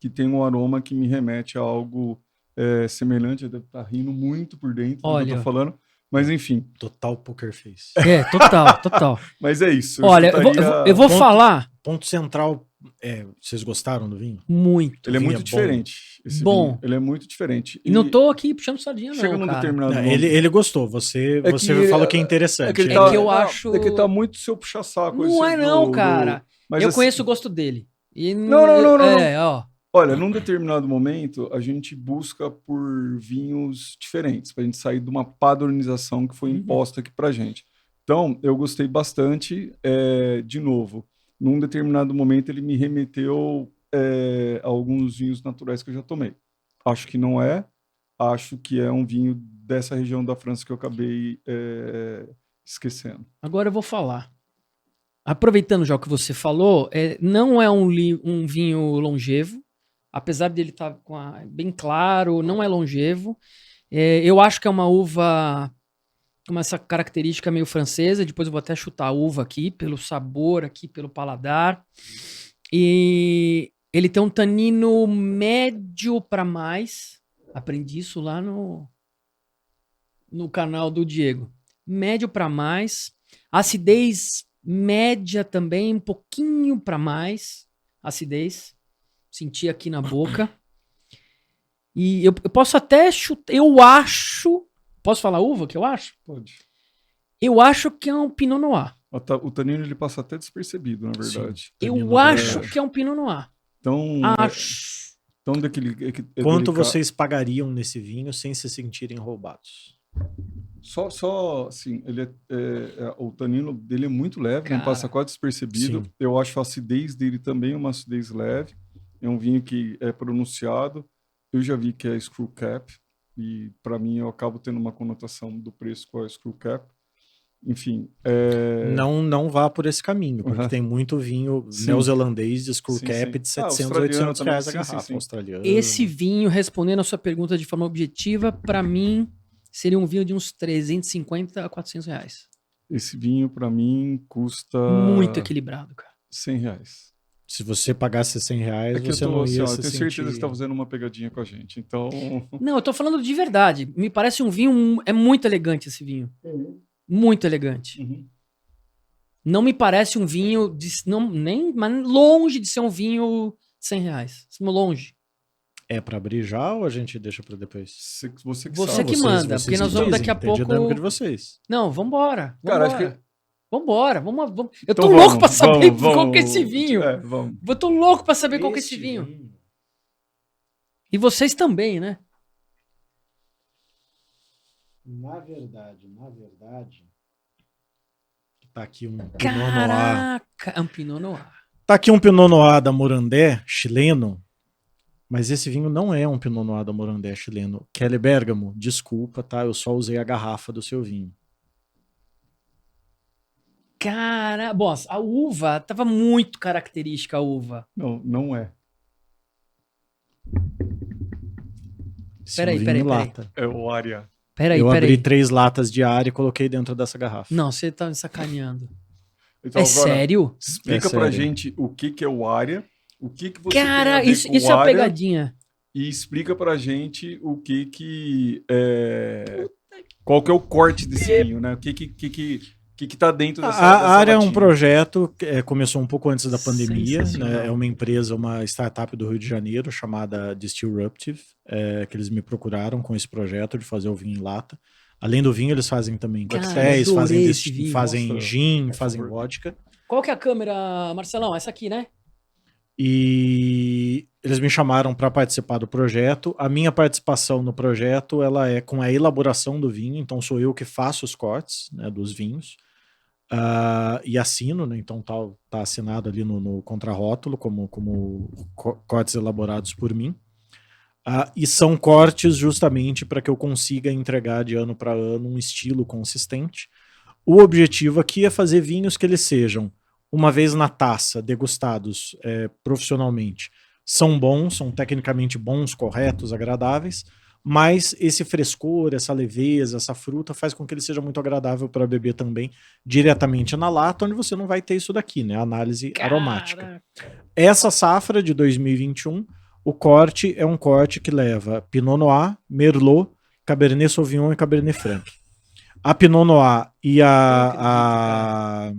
que tem um aroma que me remete a algo semelhante. Eu devo estar rindo muito por dentro do que eu tô falando. Mas enfim. Total poker face. Total. Mas é isso. Olha, eu vou falar. Ponto central, vocês gostaram do vinho? Muito. Ele é muito diferente. Bom. Ele é muito diferente. E não tô aqui puxando sardinha, chega não, num determinado momento. Ele gostou. Você falou que é interessante. Que eu acho... É que tá muito seu puxa-saco. Não é não, cara. Mas eu conheço o gosto dele. E não. Ó. Olha, num determinado momento, a gente busca por vinhos diferentes, pra gente sair de uma padronização que foi imposta aqui pra gente. Então, eu gostei bastante, de novo. Num determinado momento, ele me remeteu a alguns vinhos naturais que eu já tomei. Acho que não é. Acho que é um vinho dessa região da França que eu acabei esquecendo. Agora eu vou falar. Aproveitando já o que você falou, não é um vinho longevo, apesar dele estar bem claro, não é longevo. Eu acho que é uma uva com essa característica meio francesa. Depois eu vou até chutar a uva aqui, pelo sabor, aqui pelo paladar. E ele tem um tanino médio para mais. Aprendi isso lá no canal do Diego. Médio para mais. Acidez média também, um pouquinho para mais. Acidez. Senti aqui na boca. E eu posso até chutar. Eu acho. Posso falar uva que eu acho? Pode. Eu acho que é um Pinot Noir. O tanino ele passa até despercebido, na verdade. Eu acho que é um Pinot Noir. Então, acho. Quanto vocês pagariam nesse vinho sem se sentirem roubados? Só assim, o tanino dele é muito leve, não passa quase despercebido. Sim. Eu acho a acidez dele também uma acidez leve. É um vinho que é pronunciado. Eu já vi que é screw cap e para mim eu acabo tendo uma conotação do preço com a screw cap. Enfim, não vá por esse caminho, porque tem muito vinho neozelandês de screw cap de 700, 800 reais a garrafa, australiano. Esse vinho, respondendo a sua pergunta de forma objetiva, para mim seria um vinho de uns 350 a 400 reais. Esse vinho para mim custa... Muito equilibrado, cara. 100 reais. Se você pagasse 100 reais, você não ia se eu tenho certeza que você está fazendo uma pegadinha com a gente, então... Não, eu tô falando de verdade. Me parece um vinho... É muito elegante esse vinho. Muito elegante. Não me parece um vinho... mas longe de ser um vinho de 100 reais. Longe. É para abrir já ou a gente deixa para depois? Você que manda, porque nós vamos daqui a pouco... dinâmica de vocês. Não, vambora. Cara, acho que... Vambora. Eu tô louco pra saber qual que é esse vinho. Eu tô louco pra saber qual que é esse vinho. E vocês também, né? Na verdade, tá aqui um Pinot Noir. É um Pinot Noir. Tá aqui um Pinot Noir da Morandé, chileno, mas esse vinho não é um Pinot Noir da Morandé chileno. Kelly Bergamo, desculpa, tá? Eu só usei a garrafa do seu vinho. Cara, boss, a uva tava muito característica, a uva. Não é. Peraí. É o Aria. Eu abri 3 latas de Aria e coloquei dentro dessa garrafa. Não, você tá me sacaneando. Então, é sério? Explica pra gente o que é o Aria, o que você Cara, tem a ver com isso é uma pegadinha. E explica pra gente o qual que é o corte desse vinho, né? O que tá dentro dessa A Aria é um latinha? projeto que começou um pouco antes da pandemia, né? É uma empresa, uma startup do Rio de Janeiro chamada Distilruptive, que eles me procuraram com esse projeto de fazer o vinho em lata. Além do vinho, eles fazem também coquetéis, fazem gin, fazem vodka. Qual que é a câmera, Marcelão? Essa aqui, né? E eles me chamaram para participar do projeto. A minha participação no projeto ela é com a elaboração do vinho, então sou eu que faço os cortes, né, dos vinhos. E assino, né? Então tá assinado ali no contrarótulo como cortes elaborados por mim. E são cortes justamente para que eu consiga entregar de ano para ano um estilo consistente. O objetivo aqui é fazer vinhos que eles sejam, uma vez na taça, degustados profissionalmente. São bons, são tecnicamente bons, corretos, agradáveis, mas esse frescor, essa leveza, essa fruta faz com que ele seja muito agradável para beber também diretamente na lata, onde você não vai ter isso daqui, né? Análise aromática. Essa safra de 2021, o corte é um corte que leva Pinot Noir, Merlot, Cabernet Sauvignon e Cabernet Franc. A Pinot Noir e a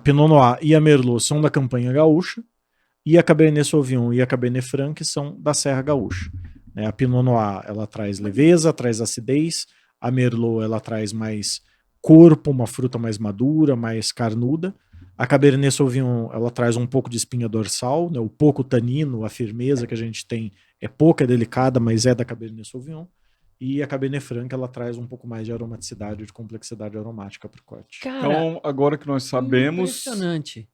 Pinot Noir e a Merlot são da Campanha Gaúcha, e a Cabernet Sauvignon e a Cabernet Franc são da Serra Gaúcha. A Pinot Noir, ela traz leveza, traz acidez. A Merlot, ela traz mais corpo, uma fruta mais madura, mais carnuda. A Cabernet Sauvignon, ela traz um pouco de espinha dorsal, né? O pouco tanino, a firmeza que a gente tem é pouca, é delicada, mas é da Cabernet Sauvignon. E a Cabernet Franc, ela traz um pouco mais de aromaticidade, de complexidade aromática para o corte. Cara, então, agora que nós sabemos... Impressionante.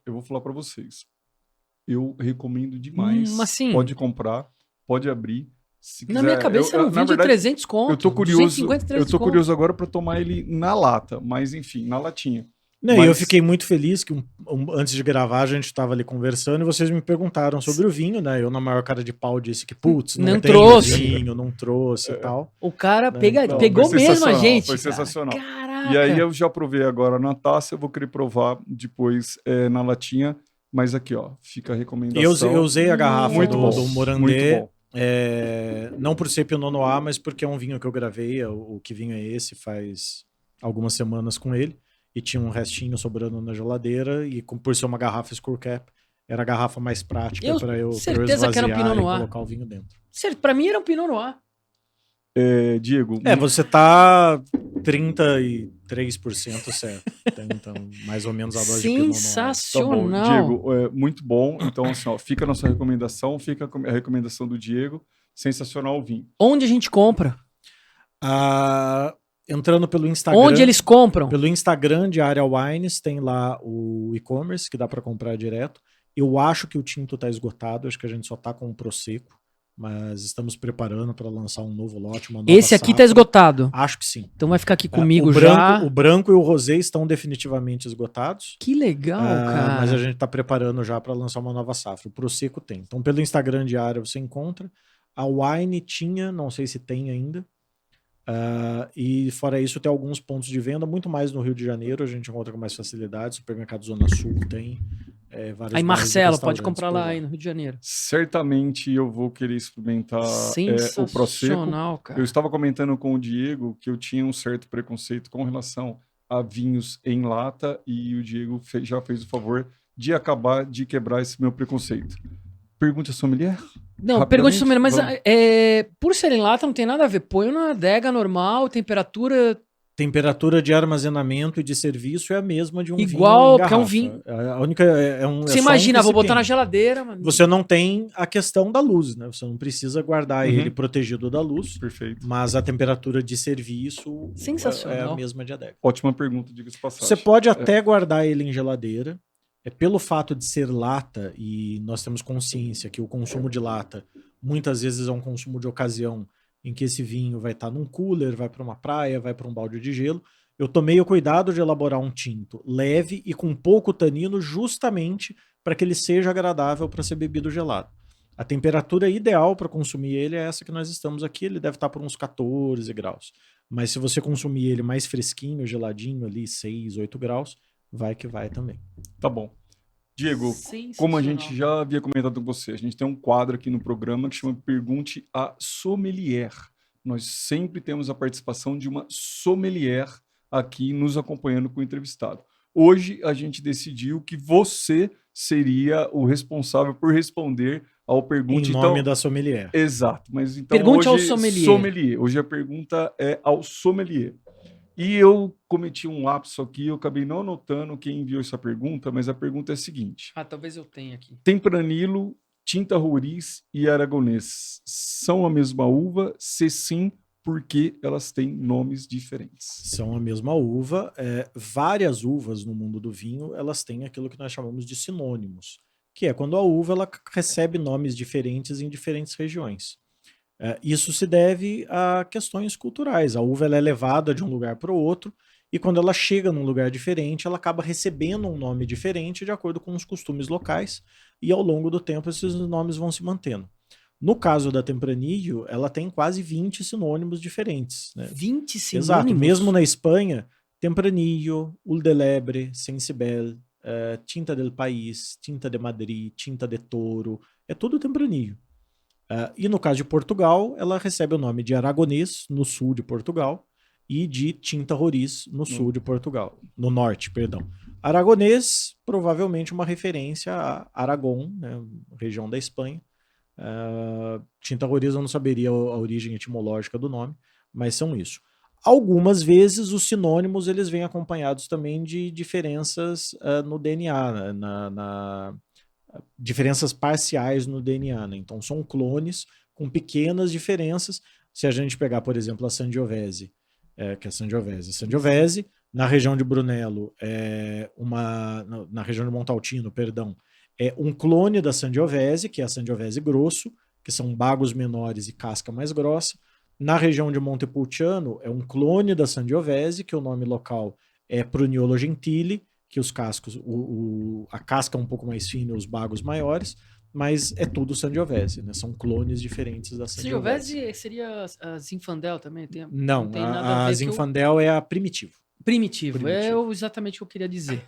Eu vou falar para vocês. Eu recomendo demais. Assim, pode comprar, pode abrir. Se quiser. Na minha cabeça era um vinho de 300 conto. Eu tô curioso, 250, 300 eu tô curioso agora para tomar ele na lata, mas enfim, na latinha. Não, mas... Eu fiquei muito feliz que antes de gravar, a gente estava ali conversando e vocês me perguntaram sobre o vinho, né? Eu, na maior cara de pau, disse que, putz, não tem trouxe vinho, não trouxe e tal. O cara Né? pegou mesmo a gente. Foi sensacional. Caraca. E aí eu já provei agora na taça, eu vou querer provar depois na latinha. Mas aqui, ó, fica a recomendação. Eu usei a garrafa do Morandé. Muito bom. Não por ser Pinot Noir, mas porque é um vinho que eu gravei. O que vinho é esse? Faz algumas semanas com ele. E tinha um restinho sobrando na geladeira. E por ser uma garrafa Skull Cap, era a garrafa mais prática para eu certeza que era um Pinot Noir. E colocar o vinho dentro. Pra mim era um Pinot Noir. Diego. Você tá 33% certo. Então, mais ou menos a dose de Pinot Noir. Sensacional. Tá bom, Diego, muito bom. Então, assim, ó, fica a nossa recomendação, fica a recomendação do Diego. Sensacional o vinho. Onde a gente compra? Entrando pelo Instagram. Onde eles compram? Pelo Instagram de Área Wines, tem lá o e-commerce, que dá para comprar direto. Eu acho que o tinto tá esgotado, acho que a gente só tá com o Prosecco. Mas estamos preparando para lançar um novo lote, uma nova Esse aqui safra. tá esgotado? Acho que sim. Então vai ficar aqui comigo O branco e o rosé estão definitivamente esgotados. Que legal, cara. Mas a gente tá preparando já para lançar uma nova safra. O Prosecco tem. Então pelo Instagram de Área você encontra. A Wine tinha, não sei se tem ainda. E fora isso tem alguns pontos de venda, muito mais no Rio de Janeiro, a gente encontra com mais facilidade. Supermercado Zona Sul tem. Aí Marcelo, pode comprar lá aí no Rio de Janeiro. Certamente eu vou querer experimentar o Prosecco. Cara. Eu estava comentando com o Diego que eu tinha um certo preconceito com relação a vinhos em lata e o Diego já fez o favor de acabar de quebrar esse meu preconceito. Pergunta sommelier? Não, pergunta sommelier, mas por ser em lata não tem nada a ver. Põe na adega normal, temperatura... Temperatura de armazenamento e de serviço é a mesma de um vinho igual, porque é um vinho. A única você imagina, vou botar na geladeira. Mano. Você não tem a questão da luz, né? Você não precisa guardar ele protegido da luz. Perfeito. Mas a temperatura de serviço sensacional. É a mesma de adega. Ótima pergunta, diga-se passagem. Você pode até guardar ele em geladeira. Pelo fato de ser lata, e nós temos consciência que o consumo de lata muitas vezes é um consumo de ocasião, em que esse vinho vai estar num cooler, vai para uma praia, vai para um balde de gelo. Eu tomei o cuidado de elaborar um tinto leve e com pouco tanino, justamente para que ele seja agradável para ser bebido gelado. A temperatura ideal para consumir ele é essa que nós estamos aqui, ele deve estar por uns 14 graus. Mas se você consumir ele mais fresquinho, geladinho, ali 6, 8 graus, vai que vai também. Tá bom. Diego, como a gente já havia comentado com você, a gente tem um quadro aqui no programa que chama Pergunte a Sommelier. Nós sempre temos a participação de uma sommelier aqui nos acompanhando com o entrevistado. Hoje a gente decidiu que você seria o responsável por responder ao Pergunte... Em nome da sommelier. Exato. Mas então Pergunte hoje, ao sommelier. Hoje a pergunta é ao sommelier. E eu cometi um lapso aqui, eu acabei não anotando quem enviou essa pergunta, mas a pergunta é a seguinte. Talvez eu tenha aqui. Tempranillo, Tinta Roriz e Aragonês são a mesma uva? Se sim, por que elas têm nomes diferentes? São a mesma uva. Várias uvas no mundo do vinho, elas têm aquilo que nós chamamos de sinônimos, que é quando a uva ela recebe nomes diferentes em diferentes regiões. Isso se deve a questões culturais. A uva ela é levada de um lugar para o outro e quando ela chega num lugar diferente, ela acaba recebendo um nome diferente de acordo com os costumes locais e ao longo do tempo esses nomes vão se mantendo. No caso da Tempranillo, ela tem quase 20 sinônimos diferentes. Né? 20 sinônimos? Exato. Mesmo na Espanha, Tempranillo, Uldelebre, Sensibel, Tinta del País, Tinta de Madrid, Tinta de Toro, é tudo Tempranillo. E no caso de Portugal, ela recebe o nome de Aragonês, no sul de Portugal, e de Tinta Roriz, no sul de Portugal. No norte, perdão. Aragonês, provavelmente uma referência a Aragão, né, região da Espanha. Tinta Roriz eu não saberia a origem etimológica do nome, mas são isso. Algumas vezes os sinônimos eles vêm acompanhados também de diferenças no DNA, diferenças parciais no DNA, né? Então são clones com pequenas diferenças. Se a gente pegar, por exemplo, a Sangiovese, que é a Sangiovese. A Sangiovese, na região de Brunello, na região de Montalcino, perdão, é um clone da Sangiovese, que é a Sangiovese grosso, que são bagos menores e casca mais grossa. Na região de Montepulciano, é um clone da Sangiovese, que o nome local é Pruniolo Gentili, que os cascos, a casca é um pouco mais fina e os bagos maiores, mas é tudo Sangiovese, né? São clones diferentes da Sangiovese. Sangiovese seria a Zinfandel também? Não tem nada a Zinfandel é a Primitivo. Primitivo, é exatamente o que eu queria dizer.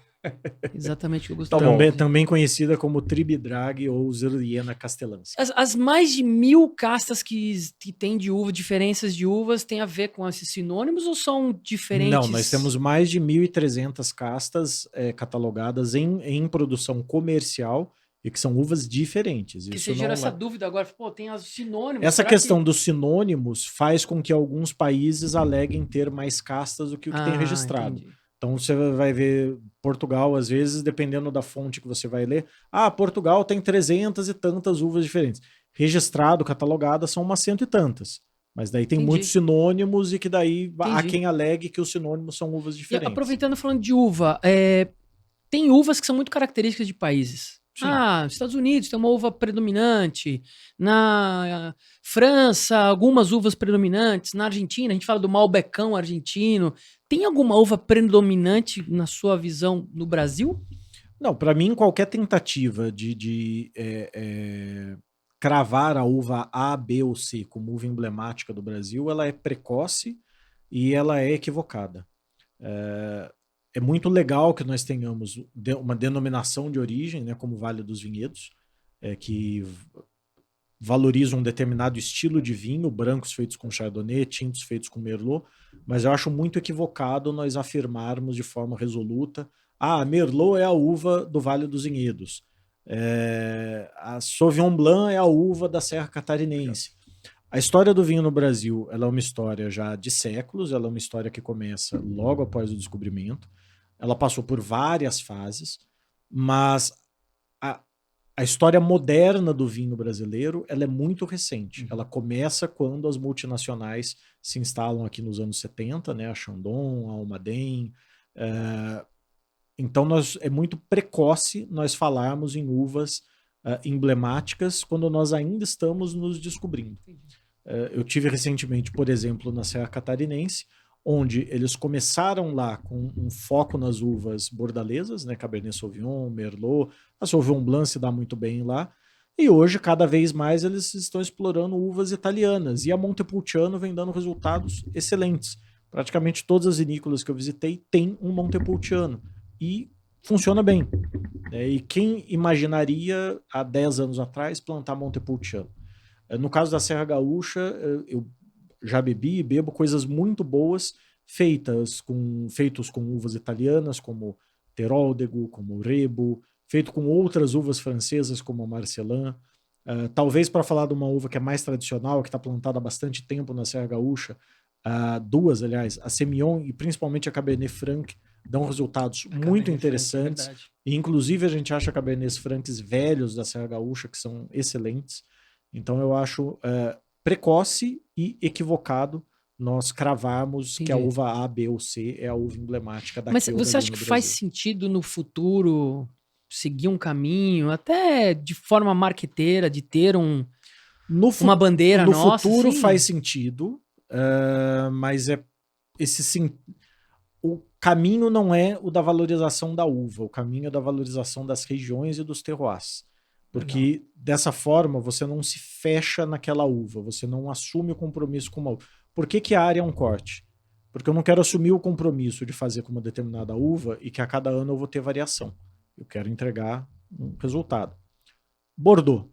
Exatamente o que eu gostava. Também conhecida como Tribidrag ou Zerliena Castellanski. As mais de 1000 castas que tem de uva, diferenças de uvas, tem a ver com esses sinônimos ou são diferentes? Não, nós temos mais de 1.300 castas catalogadas em produção comercial e que são uvas diferentes. Que você gerou essa dúvida agora, pô, tem os sinônimos. Essa questão dos sinônimos faz com que alguns países aleguem ter mais castas do que o que tem registrado. Entendi. Então você vai ver Portugal, às vezes, dependendo da fonte que você vai ler, Portugal tem 300 e tantas uvas diferentes. Registrado, catalogada, são umas 100 e tantas. Mas daí tem muitos sinônimos e que daí há quem alegue que os sinônimos são uvas diferentes. E aproveitando, falando de uva, tem uvas que são muito características de países. Sim. Nos Estados Unidos tem uma uva predominante, na França, algumas uvas predominantes, na Argentina, a gente fala do Malbecão argentino. Tem alguma uva predominante, na sua visão, no Brasil? Não, para mim, qualquer tentativa de cravar a uva A, B ou C como uva emblemática do Brasil, ela é precoce e ela é equivocada. É muito legal que nós tenhamos uma denominação de origem, né, como Vale dos Vinhedos, que valoriza um determinado estilo de vinho, brancos feitos com Chardonnay, tintos feitos com Merlot, mas eu acho muito equivocado nós afirmarmos de forma resoluta Merlot é a uva do Vale dos Vinhedos, a Sauvignon Blanc é a uva da Serra Catarinense. A história do vinho no Brasil, ela é uma história já de séculos, ela é uma história que começa logo após o descobrimento. Ela passou por várias fases, mas a história moderna do vinho brasileiro, ela é muito recente. Ela começa quando as multinacionais se instalam aqui nos anos 70, né? A Chandon, a Almaden. Então é muito precoce nós falarmos em uvas emblemáticas quando nós ainda estamos nos descobrindo. Eu tive recentemente, por exemplo, na Serra Catarinense, onde eles começaram lá com um foco nas uvas bordalesas, né, Cabernet Sauvignon, Merlot, a Sauvignon Blanc se dá muito bem lá, e hoje, cada vez mais, eles estão explorando uvas italianas, e a Montepulciano vem dando resultados excelentes. Praticamente todas as vinícolas que eu visitei têm um Montepulciano, e funciona bem. E quem imaginaria, há 10 anos atrás, plantar Montepulciano? No caso da Serra Gaúcha, eu já bebi e bebo coisas muito boas feitos com uvas italianas, como Teroldego, como Rebo, feito com outras uvas francesas, como a Marcelin. Talvez para falar de uma uva que é mais tradicional, que está plantada há bastante tempo na Serra Gaúcha, duas, aliás, a Semillon e principalmente a Cabernet Franc, dão resultados muito interessantes. E, inclusive, a gente acha Cabernets Francs velhos da Serra Gaúcha, que são excelentes. Então, eu acho precoce e equivocado nós cravarmos que a uva A, B ou C é a uva emblemática daqui. Mas você acha que faz sentido no futuro seguir um caminho, até de forma marqueteira, de ter uma bandeira nossa? No futuro faz sentido, mas o caminho não é o da valorização da uva, o caminho é da valorização das regiões e dos terroirs. Porque dessa forma você não se fecha naquela uva, você não assume o compromisso com uma uva. Por que a área é um corte? Porque eu não quero assumir o compromisso de fazer com uma determinada uva e que a cada ano eu vou ter variação. Eu quero entregar um resultado. Bordeaux.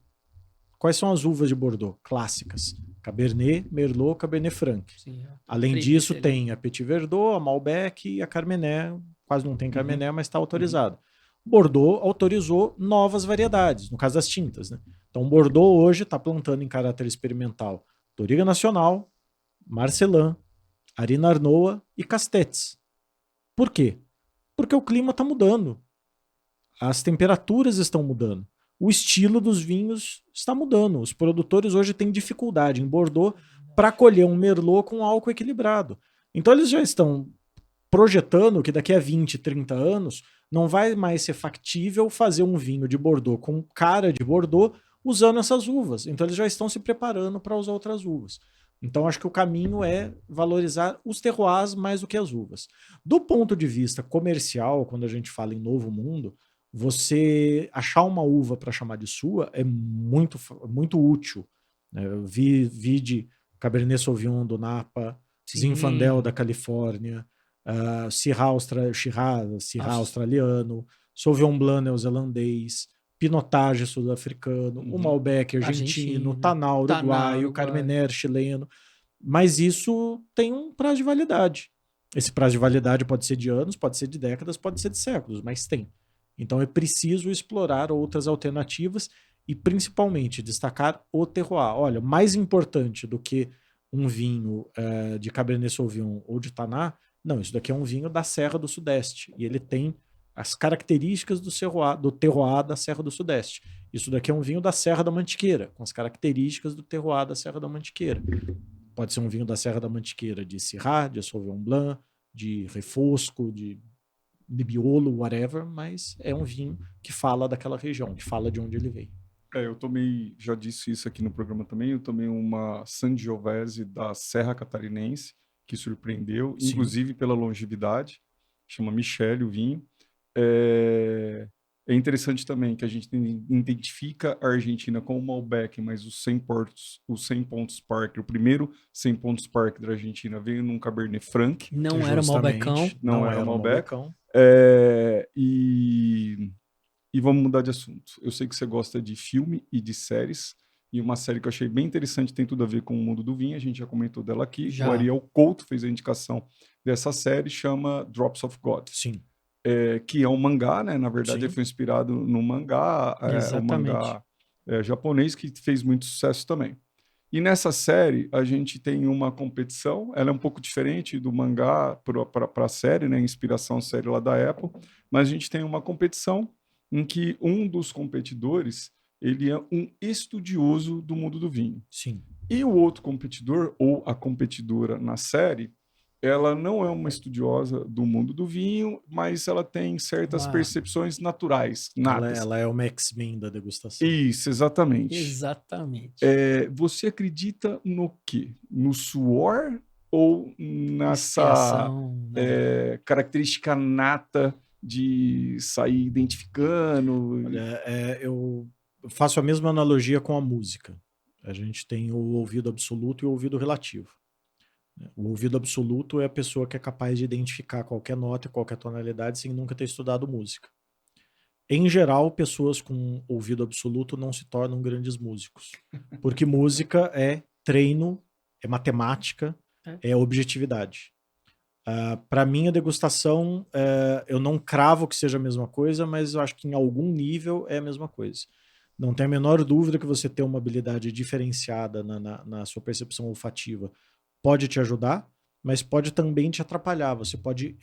Quais são as uvas de Bordeaux? Clássicas. Cabernet, Merlot, Cabernet Franc. Sim, além disso, tem a Petit Verdot, a Malbec e a Carmenet. Quase não tem Carmenet, mas está autorizado. Bordeaux autorizou novas variedades, no caso das tintas, né? Então, Bordeaux hoje está plantando em caráter experimental Touriga Nacional, Marcelin, Arina Arnoa e Castetes. Por quê? Porque o clima está mudando. As temperaturas estão mudando. O estilo dos vinhos está mudando. Os produtores hoje têm dificuldade em Bordeaux para colher um Merlot com álcool equilibrado. Então, eles já estão projetando que daqui a 20, 30 anos não vai mais ser factível fazer um vinho de Bordeaux com cara de Bordeaux usando essas uvas. Então eles já estão se preparando para usar outras uvas. Então, acho que o caminho é valorizar os terroirs mais do que as uvas. Do ponto de vista comercial, quando a gente fala em novo mundo, você achar uma uva para chamar de sua é muito, muito útil. Eu vi de Cabernet Sauvignon do Napa, Zinfandel da Califórnia, Syrah australiano, Sauvignon Blanc neozelandês, Pinotage sul-africano, o Malbec argentino, Tanal uruguaio, Carmener chileno. Mas isso tem um prazo de validade. Esse prazo de validade pode ser de anos, pode ser de décadas, pode ser de séculos, mas tem. Então é preciso explorar outras alternativas e principalmente destacar o terroir. Olha, mais importante do que um vinho de Cabernet Sauvignon ou de Taná, não, isso daqui é um vinho da Serra do Sudeste e ele tem as características do terroir da Serra do Sudeste. Isso daqui é um vinho da Serra da Mantiqueira, com as características do terroir da Serra da Mantiqueira. Pode ser um vinho da Serra da Mantiqueira de Syrah, de Sauvignon Blanc, de Refosco, de Nebbiolo, whatever, mas é um vinho que fala daquela região, que fala de onde ele veio. Eu tomei, já disse isso aqui no programa também, eu tomei uma Sangiovese da Serra Catarinense, que surpreendeu, Sim. inclusive pela longevidade, chama Michele o vinho. É interessante também que a gente identifica a Argentina com o Malbec, mas os 100 pontos Parker, o primeiro 100 pontos Parker da Argentina veio num Cabernet Franc. Não era o Malbecão. Não era o Malbecão. E vamos mudar de assunto. Eu sei que você gosta de filme e de séries, e uma série que eu achei bem interessante, tem tudo a ver com o mundo do vinho, a gente já comentou dela aqui. Já. O Ariel Couto fez a indicação dessa série, chama Drops of God. Sim. Que é um mangá, né? Na verdade, ele foi inspirado no mangá, o mangá japonês, que fez muito sucesso também. E nessa série, a gente tem uma competição, ela é um pouco diferente do mangá para a série, né? Inspiração série lá da Apple, mas a gente tem uma competição em que um dos competidores, ele é um estudioso do mundo do vinho. Sim. E o outro competidor, ou a competidora na série, ela não é uma estudiosa do mundo do vinho, mas ela tem certas percepções naturais, natas. Ela é uma X-Men da degustação. Isso, exatamente. Exatamente. Você acredita no quê? No suor ou nessa característica nata de sair identificando? Olha, eu faço a mesma analogia com a música. A gente tem o ouvido absoluto e o ouvido relativo. O ouvido absoluto é a pessoa que é capaz de identificar qualquer nota e qualquer tonalidade sem nunca ter estudado música. Em geral, pessoas com ouvido absoluto não se tornam grandes músicos. Porque música é treino, é matemática, é objetividade. Para mim, a degustação, eu não cravo que seja a mesma coisa, mas eu acho que em algum nível é a mesma coisa. Não tem a menor dúvida que você ter uma habilidade diferenciada na sua percepção olfativa pode te ajudar, mas pode também te atrapalhar. Você pode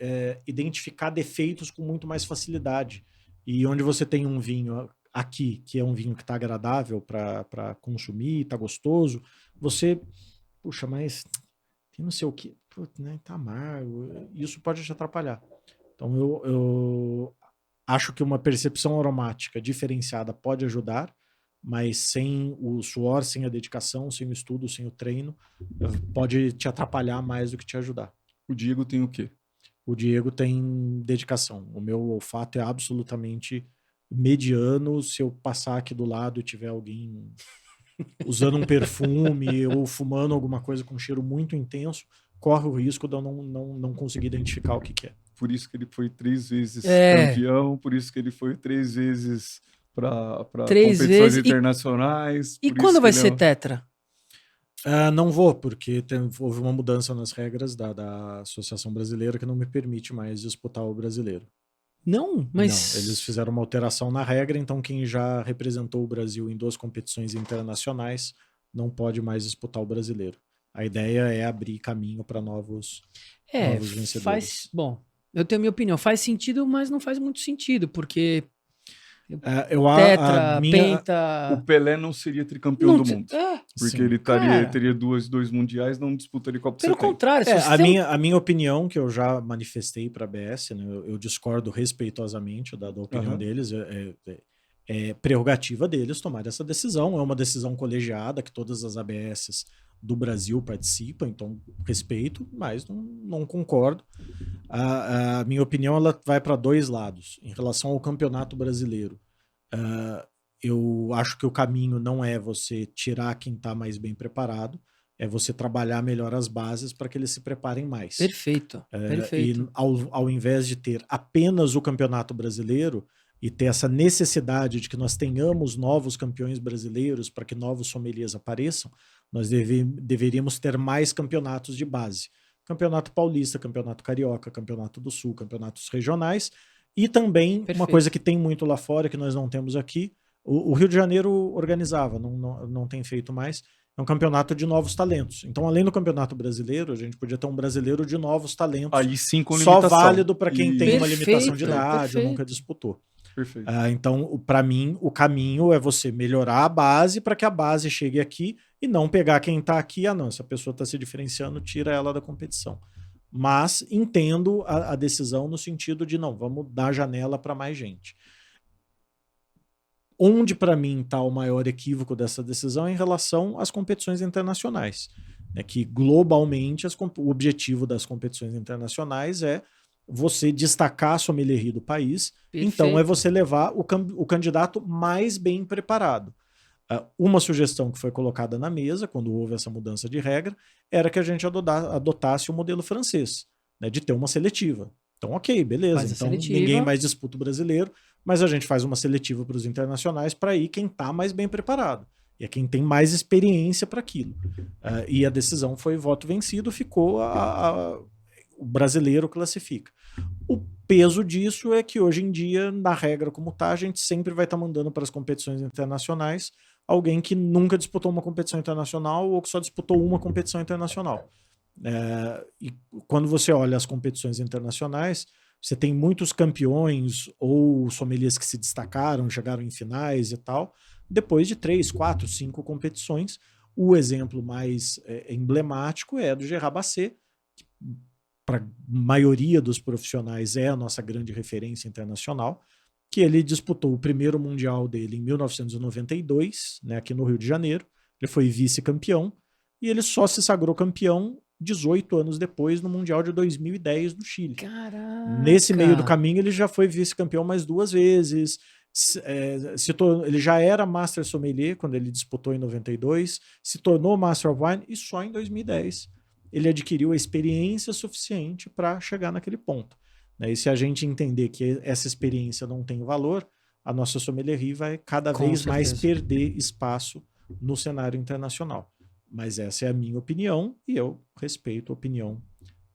identificar defeitos com muito mais facilidade. E onde você tem um vinho aqui, que é um vinho que está agradável para consumir, está gostoso, você, puxa, mas tem não sei o que, né, tá amargo, isso pode te atrapalhar. Então eu acho que uma percepção aromática diferenciada pode ajudar, mas sem o suor, sem a dedicação, sem o estudo, sem o treino, pode te atrapalhar mais do que te ajudar. O Diego tem o quê? O Diego tem dedicação. O meu olfato é absolutamente mediano. Se eu passar aqui do lado e tiver alguém usando um perfume ou fumando alguma coisa com cheiro muito intenso, corre o risco de eu não conseguir identificar o que é. Por isso que ele foi 3 vezes campeão, por isso que ele foi 3 vezes para competições internacionais. E quando vai ser tetra? Não vou, porque houve uma mudança nas regras da Associação Brasileira que não me permite mais disputar o brasileiro. Não, mas... Não, eles fizeram uma alteração na regra, então quem já representou o Brasil em 2 competições internacionais não pode mais disputar o brasileiro. A ideia é abrir caminho para novos vencedores. Bom, eu tenho a minha opinião. Faz sentido, mas não faz muito sentido, porque... Tetra, penta... O Pelé não seria tricampeão do mundo. Porque sim, ele teria 2 mundiais, não disputaria Copa do Mundo. Pelo contrário. A minha opinião, que eu já manifestei para a ABS, né, eu discordo respeitosamente da opinião deles, é prerrogativa deles tomar essa decisão. É uma decisão colegiada que todas as ABSs do Brasil participam, então respeito, mas não concordo. A minha opinião ela vai para dois lados. Em relação ao Campeonato Brasileiro, eu acho que o caminho não é você tirar quem está mais bem preparado, é você trabalhar melhor as bases para que eles se preparem mais. Perfeito, perfeito. E ao invés de ter apenas o Campeonato Brasileiro e ter essa necessidade de que nós tenhamos novos campeões brasileiros para que novos sommeliers apareçam, nós deveríamos ter mais campeonatos de base. Campeonato Paulista, Campeonato Carioca, Campeonato do Sul, campeonatos regionais e também uma coisa que tem muito lá fora que nós não temos aqui, o Rio de Janeiro organizava, não tem feito mais, é um campeonato de novos talentos. Então, além do Campeonato Brasileiro, a gente podia ter um brasileiro de novos talentos. Aí sim, com só válido para quem tem uma limitação de idade ou nunca disputou. Perfeito. Então, para mim, o caminho é você melhorar a base para que a base chegue aqui e não pegar quem está aqui. Não, essa pessoa está se diferenciando, tira ela da competição. Mas entendo a decisão no sentido de não, vamos dar janela para mais gente. Onde, para mim, está o maior equívoco dessa decisão é em relação às competições internacionais. Que globalmente o objetivo das competições internacionais é você destacar a sommelierie do país. Perfeito. Então é você levar o candidato mais bem preparado. Uma sugestão que foi colocada na mesa quando houve essa mudança de regra era que a gente adotasse o modelo francês, de ter uma seletiva. Então, ok, beleza. Então ninguém mais disputa o brasileiro, mas a gente faz uma seletiva para os internacionais para ir quem está mais bem preparado. E é quem tem mais experiência para aquilo. E a decisão foi voto vencido, ficou o brasileiro classifica. O peso disso é que hoje em dia, na regra como está, a gente sempre vai estar mandando para as competições internacionais alguém que nunca disputou uma competição internacional ou que só disputou uma competição internacional. E quando você olha as competições internacionais, você tem muitos campeões ou sommeliers que se destacaram, chegaram em finais e tal, depois de 3, 4, 5 competições. O exemplo mais emblemático é do Gerard Basset, que para a maioria dos profissionais é a nossa grande referência internacional, que ele disputou o primeiro mundial dele em 1992, aqui no Rio de Janeiro. Ele foi vice-campeão e ele só se sagrou campeão 18 anos depois no Mundial de 2010 no Chile. Caraca. Nesse meio do caminho ele já foi vice-campeão mais 2 vezes. Ele já era Master Sommelier quando ele disputou em 92, se tornou Master of Wine e só em 2010 ele adquiriu a experiência suficiente para chegar naquele ponto. E se a gente entender que essa experiência não tem valor, a nossa sommelierie vai cada vez mais perder espaço no cenário internacional. Mas essa é a minha opinião e eu respeito a opinião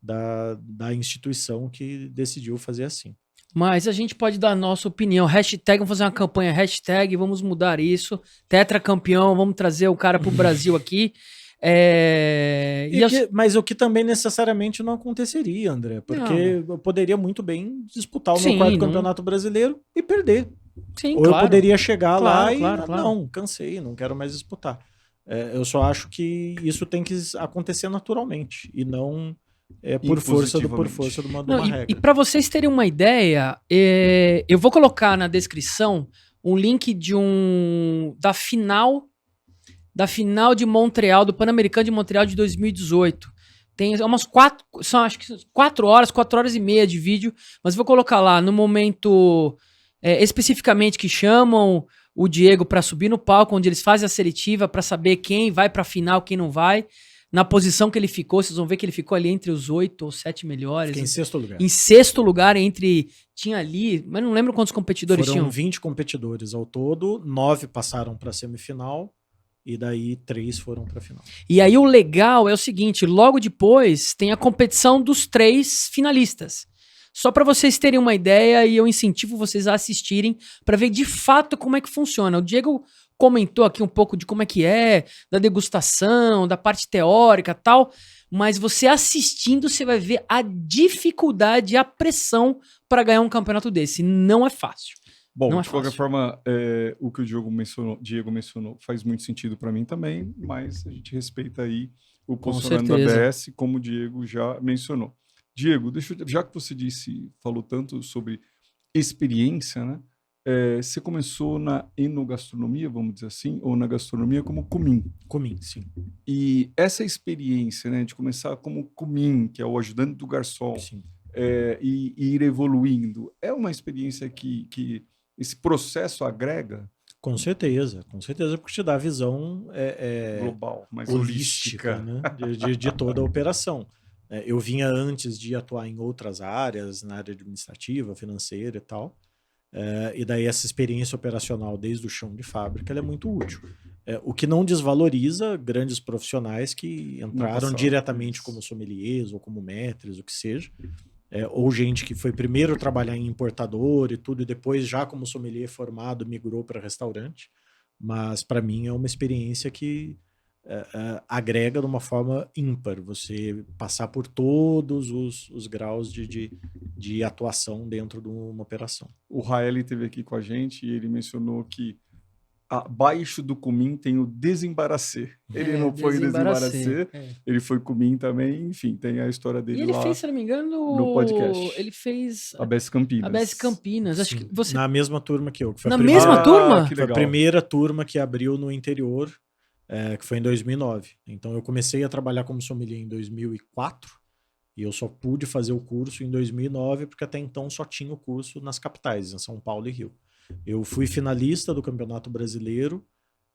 da instituição que decidiu fazer assim. Mas a gente pode dar a nossa opinião. Hashtag, vamos fazer uma campanha, hashtag, vamos mudar isso. Tetracampeão, vamos trazer o cara pro Brasil aqui. Mas o que também necessariamente não aconteceria, André, porque eu poderia muito bem disputar o meu quarto campeonato brasileiro e perder. Sim, ou eu poderia chegar lá e claro. Cansei, não quero mais disputar. Eu só acho que isso tem que acontecer naturalmente e não por força de uma regra. E para vocês terem uma ideia, eu vou colocar na descrição um link da final de Montreal, do Pan-Americano de Montreal de 2018. Tem umas 4 horas e meia de vídeo, mas vou colocar lá no momento especificamente que chamam o Diego para subir no palco, onde eles fazem a seletiva para saber quem vai para a final, quem não vai. Na posição que ele ficou, vocês vão ver que ele ficou ali entre os 8 ou 7 melhores. Fiquei em 6º lugar. Em 6º lugar tinha ali, mas não lembro quantos competidores tinham. Foram 20 competidores ao todo, 9 passaram para a semifinal. E daí 3 foram para a final. E aí o legal é o seguinte, logo depois tem a competição dos 3 finalistas. Só para vocês terem uma ideia, e eu incentivo vocês a assistirem para ver de fato como é que funciona. O Diego comentou aqui um pouco de como é que da degustação, da parte teórica e tal, mas você assistindo, você vai ver a dificuldade e a pressão para ganhar um campeonato desse. Não é fácil. Bom, de qualquer forma, o que o Diego mencionou faz muito sentido para mim também, mas a gente respeita aí o posicionamento da ABS, como o Diego já mencionou. Diego, já que você falou tanto sobre experiência, né? você começou na enogastronomia, vamos dizer assim, ou na gastronomia como cumim. Cumim, sim. E essa experiência, né, de começar como cumim, que é o ajudante do garçom, e ir evoluindo, é uma experiência que esse processo agrega? Com certeza, porque te dá a visão global, mais holística, né, de toda a operação. Eu vinha antes de atuar em outras áreas, na área administrativa, financeira e tal, e daí essa experiência operacional desde o chão de fábrica ela é muito útil. O que não desvaloriza grandes profissionais que entraram diretamente como sommeliers ou como maîtres, o que seja, ou gente que foi primeiro trabalhar em importador e tudo, e depois já como sommelier formado migrou para restaurante. Mas para mim é uma experiência que agrega de uma forma ímpar, você passar por todos os graus de atuação dentro de uma operação. O Raeli esteve aqui com a gente e ele mencionou que abaixo do cumim tem o desembaracê. Ele não foi desembaracê, ele foi cumim também, enfim, tem a história dele lá. E ele fez, se não me engano, no podcast. Ele fez ABS Campinas. ABS Campinas. Acho que você... Na mesma turma que eu. Que foi na mesma turma? Foi a primeira turma que abriu no interior, que foi em 2009. Então eu comecei a trabalhar como sommelier em 2004 e eu só pude fazer o curso em 2009 porque até então só tinha o curso nas capitais, em São Paulo e Rio. Eu fui finalista do Campeonato Brasileiro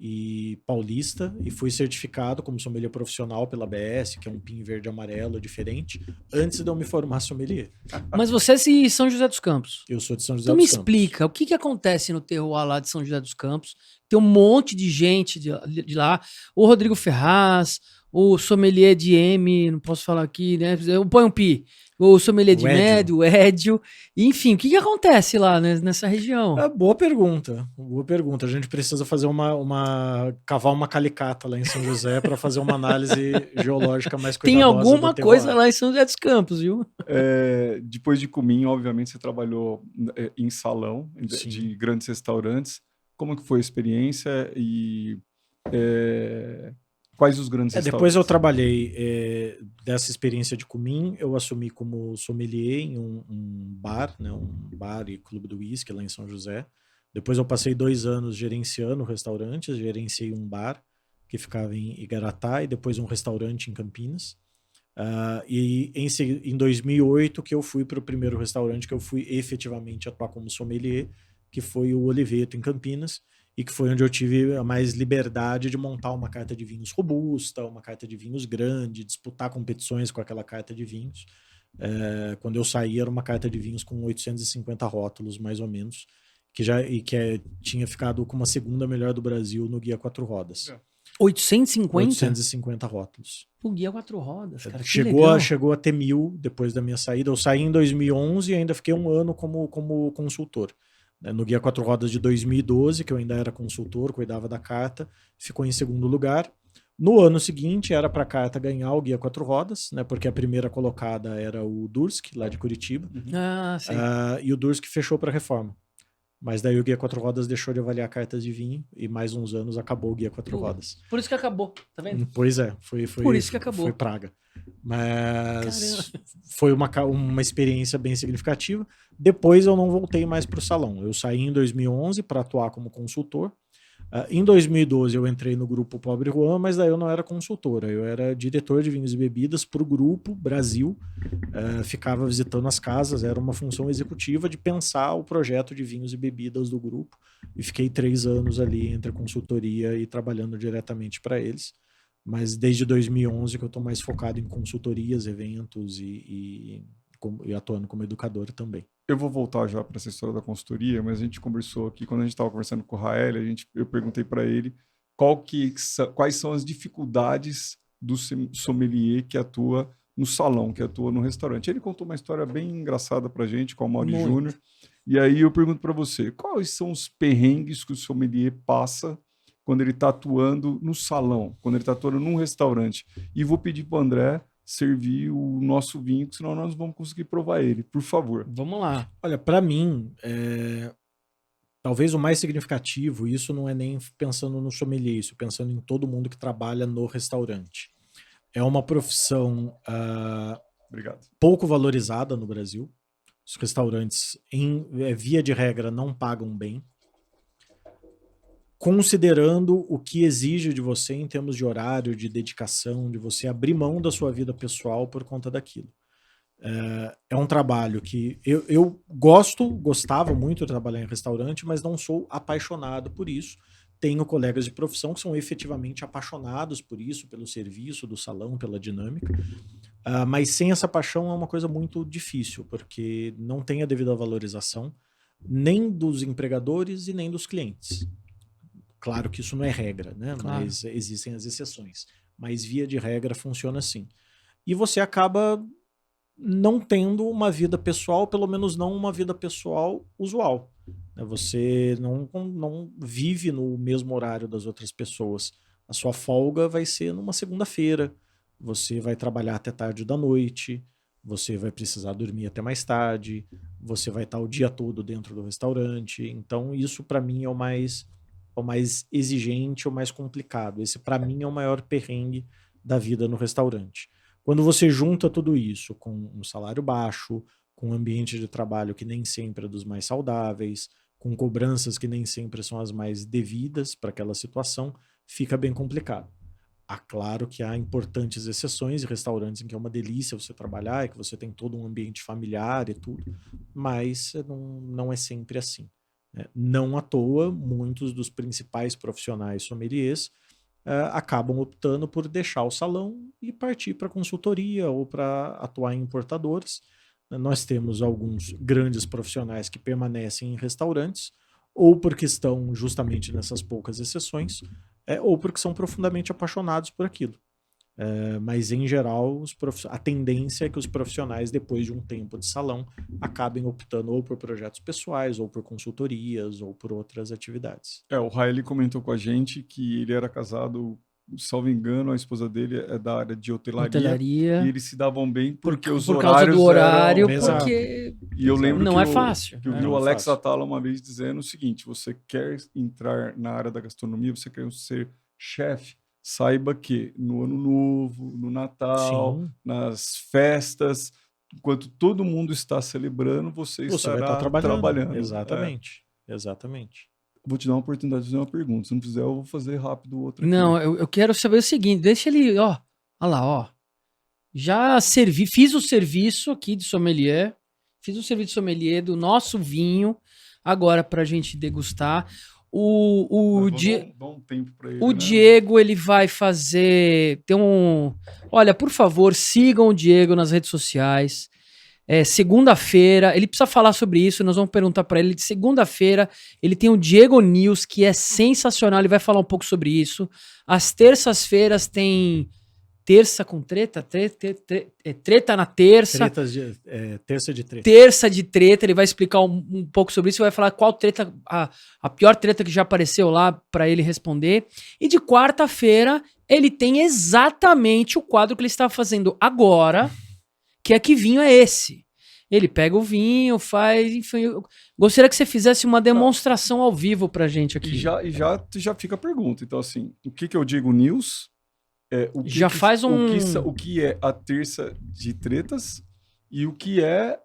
e Paulista e fui certificado como sommelier profissional pela ABS, que é um PIN verde e amarelo diferente, antes de eu me formar sommelier. Mas você é de São José dos Campos. Eu sou de São José dos Campos. Então me explica, o que acontece no terroir lá de São José dos Campos? Tem um monte de gente de lá, o Rodrigo Ferraz, o sommelier de M, não posso falar aqui, né? O Põe um Pi, o sommelier de médio, o Edio. Enfim, o que acontece lá nessa região? Boa pergunta. A gente precisa fazer cavar uma calicata lá em São José para fazer uma análise geológica mais cuidadosa. Tem alguma coisa lá em São José dos Campos, viu? Depois de cumim, obviamente, você trabalhou em salão de grandes restaurantes. Como que foi a experiência e quais os grandes restaurantes? Depois eu trabalhei dessa experiência de cumim, eu assumi como sommelier em um bar, né, um bar e clube do whisky lá em São José. Depois eu passei 2 anos gerenciando restaurantes, gerenciei um bar que ficava em Igaratá e depois um restaurante em Campinas. E em 2008 que eu fui para o primeiro restaurante que eu fui efetivamente atuar como sommelier, que foi o Oliveto em Campinas, e que foi onde eu tive a mais liberdade de montar uma carta de vinhos robusta, uma carta de vinhos grande, disputar competições com aquela carta de vinhos. Quando eu saí era uma carta de vinhos com 850 rótulos, mais ou menos, tinha ficado com uma segunda melhor do Brasil no Guia 4 Rodas. 850? 850 rótulos. O Guia 4 Rodas, cara, chegou a ter 1000 depois da minha saída. Eu saí em 2011 e ainda fiquei 1 ano como consultor. No Guia 4 Rodas de 2012, que eu ainda era consultor, cuidava da carta, ficou em segundo lugar. No ano seguinte, era para a carta ganhar o Guia 4 Rodas, né, porque a primeira colocada era o Dursk, lá de Curitiba. Sim. E o Dursk fechou para reforma. Mas daí o Guia 4 Rodas deixou de avaliar cartas de vinho e mais uns anos acabou o Guia 4 Rodas. Por isso que acabou, tá vendo? Pois é, foi por isso que acabou. Foi praga. Mas foi uma experiência bem significativa. Depois eu não voltei mais para o salão. Eu saí em 2011 para atuar como consultor. Em 2012 eu entrei no grupo Pobre Juan, mas daí eu não era consultora, eu era diretor de vinhos e bebidas para o grupo Brasil, ficava visitando as casas, era uma função executiva de pensar o projeto de vinhos e bebidas do grupo, e fiquei 3 anos ali entre a consultoria e trabalhando diretamente para eles, mas desde 2011 que eu estou mais focado em consultorias, eventos e atuando como educador também. Eu vou voltar já para essa história da consultoria, mas a gente conversou aqui, quando a gente estava conversando com o Rael, eu perguntei para ele quais são as dificuldades do sommelier que atua no salão, que atua no restaurante. Ele contou uma história bem engraçada para a gente, com o Mauri Júnior. E aí eu pergunto para você, quais são os perrengues que o sommelier passa quando ele está atuando no salão, quando ele está atuando num restaurante? E vou pedir para o André servir o nosso vinho, senão nós não vamos conseguir provar ele, por favor. Vamos lá. Olha, para mim, talvez o mais significativo, isso não é nem pensando no sommelier, isso pensando em todo mundo que trabalha no restaurante. É uma profissão pouco valorizada no Brasil. Os restaurantes, via de regra, não pagam bem. Considerando o que exige de você em termos de horário, de dedicação, de você abrir mão da sua vida pessoal por conta daquilo. É um trabalho que eu gostava muito de trabalhar em restaurante, mas não sou apaixonado por isso. Tenho colegas de profissão que são efetivamente apaixonados por isso, pelo serviço do salão, pela dinâmica. Mas sem essa paixão é uma coisa muito difícil, porque não tem a devida valorização nem dos empregadores e nem dos clientes. Claro que isso não é regra, né? Claro. Mas existem as exceções. Mas via de regra funciona assim. E você acaba não tendo uma vida pessoal, pelo menos não uma vida pessoal usual. Você não vive no mesmo horário das outras pessoas. A sua folga vai ser numa segunda-feira, você vai trabalhar até tarde da noite, você vai precisar dormir até mais tarde, você vai estar o dia todo dentro do restaurante. Então isso para mim é o mais exigente, o mais complicado. Esse para mim é o maior perrengue da vida no restaurante. Quando você junta tudo isso com um salário baixo, com um ambiente de trabalho que nem sempre é dos mais saudáveis, com cobranças que nem sempre são as mais devidas para aquela situação, fica bem complicado. Claro que há importantes exceções, restaurantes em que é uma delícia você trabalhar, e que você tem todo um ambiente familiar e tudo, mas não é sempre assim. Não à toa, muitos dos principais profissionais sommeliers acabam optando por deixar o salão e partir para consultoria ou para atuar em importadores. Nós temos alguns grandes profissionais que permanecem em restaurantes, ou porque estão justamente nessas poucas exceções, ou porque são profundamente apaixonados por aquilo. Mas, em geral, a tendência é que os profissionais, depois de um tempo de salão, acabem optando ou por projetos pessoais, ou por consultorias, ou por outras atividades. O Raeli comentou com a gente que ele era casado, salvo engano, a esposa dele é da área de hotelaria. E eles se davam bem porque os horários causa do horário, eram... porque e eu lembro não é fácil. Que eu vi o Alex Atala uma vez dizendo o seguinte: você quer entrar na área da gastronomia, você quer ser chefe, saiba que no Ano Novo, no Natal, sim, nas festas, enquanto todo mundo está celebrando, você estará trabalhando. Exatamente. Exatamente. Vou te dar uma oportunidade de fazer uma pergunta. Se não fizer, eu vou fazer rápido outra. Não, eu quero saber o seguinte, deixa ele, ó. Olha lá, ó. Já fiz o serviço aqui de sommelier, fiz o serviço de sommelier do nosso vinho, agora pra gente degustar. Dar um tempo pra ele, o Diego, ele vai fazer... Olha, por favor, sigam o Diego nas redes sociais. Segunda-feira, ele precisa falar sobre isso, nós vamos perguntar para ele. De segunda-feira, ele tem o Diego News, que é sensacional, ele vai falar um pouco sobre isso. Às terças-feiras tem terça com treta? Treta na terça. Terça de treta. Terça de treta, ele vai explicar um pouco sobre isso, vai falar qual treta, a pior treta que já apareceu lá para ele responder. E de quarta-feira, ele tem exatamente o quadro que ele está fazendo agora, que é Que Vinho é Esse? Ele pega o vinho, faz... Enfim, eu gostaria que você fizesse uma demonstração ao vivo pra gente aqui. E já fica a pergunta. Então, assim, o que eu digo news? O que é a terça de tretas e o que é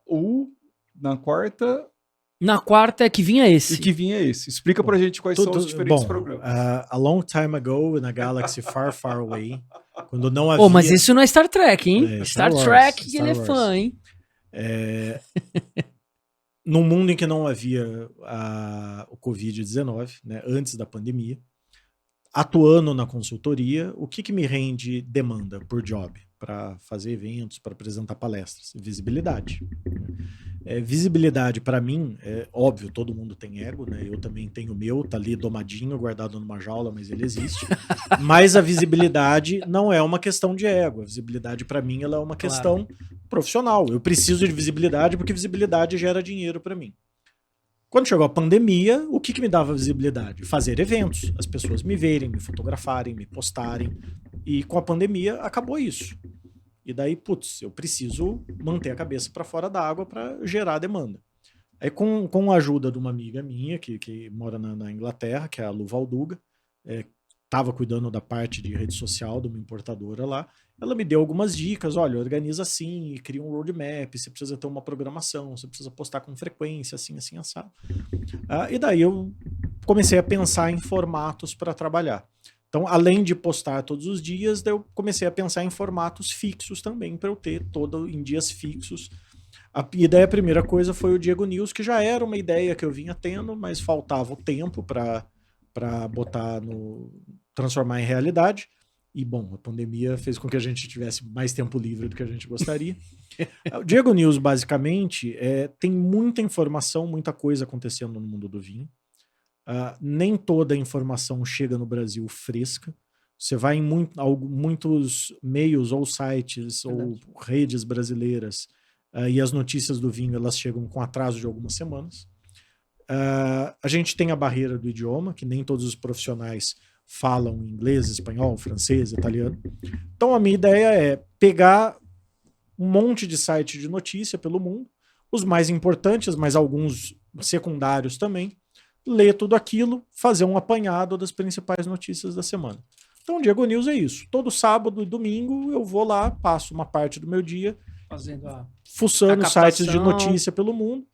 na quarta... Na quarta é Que Vinho é Esse? E Que Vinho é Esse? Explica pra gente quais são os diferentes programas. A long time ago, in a galaxy far, far away, quando não havia... mas isso não é Star Trek, hein? Star Trek, ele é fã, hein? Num mundo em que não havia o Covid-19, né, antes da pandemia, atuando na consultoria, o que me rende demanda por job? Para fazer eventos, para apresentar palestras? Visibilidade. Visibilidade, para mim, óbvio, todo mundo tem ego, né? Eu também tenho o meu, tá ali domadinho, guardado numa jaula, mas ele existe. Mas a visibilidade não é uma questão de ego. A visibilidade, para mim, ela é uma questão profissional. Eu preciso de visibilidade porque visibilidade gera dinheiro para mim. Quando chegou a pandemia, o que me dava visibilidade? Fazer eventos, as pessoas me verem, me fotografarem, me postarem. E com a pandemia acabou isso. E daí, eu preciso manter a cabeça para fora da água para gerar demanda. Aí com a ajuda de uma amiga minha que mora na Inglaterra, que é a Lu Valduga, estava cuidando da parte de rede social de uma importadora lá, ela me deu algumas dicas, olha, organiza assim, cria um roadmap, você precisa ter uma programação, você precisa postar com frequência, assim, assim, assado. E daí eu comecei a pensar em formatos para trabalhar. Então, além de postar todos os dias, daí eu comecei a pensar em formatos fixos também, para eu ter todo em dias fixos. E daí a primeira coisa foi o Diego News, que já era uma ideia que eu vinha tendo, mas faltava o tempo para transformar em realidade. E, bom, a pandemia fez com que a gente tivesse mais tempo livre do que a gente gostaria. O Diego News, basicamente, tem muita informação, muita coisa acontecendo no mundo do vinho. Nem toda a informação chega no Brasil fresca. Você vai em muitos meios ou sites ou redes brasileiras e as notícias do vinho elas chegam com atraso de algumas semanas. A gente tem a barreira do idioma, que nem todos os profissionais falam inglês, espanhol, francês, italiano. Então a minha ideia é pegar um monte de site de notícia pelo mundo, os mais importantes, mas alguns secundários também, ler tudo aquilo, fazer um apanhado das principais notícias da semana. Então o Diego News é isso. Todo sábado e domingo eu vou lá, passo uma parte do meu dia fuçando sites de notícia pelo mundo,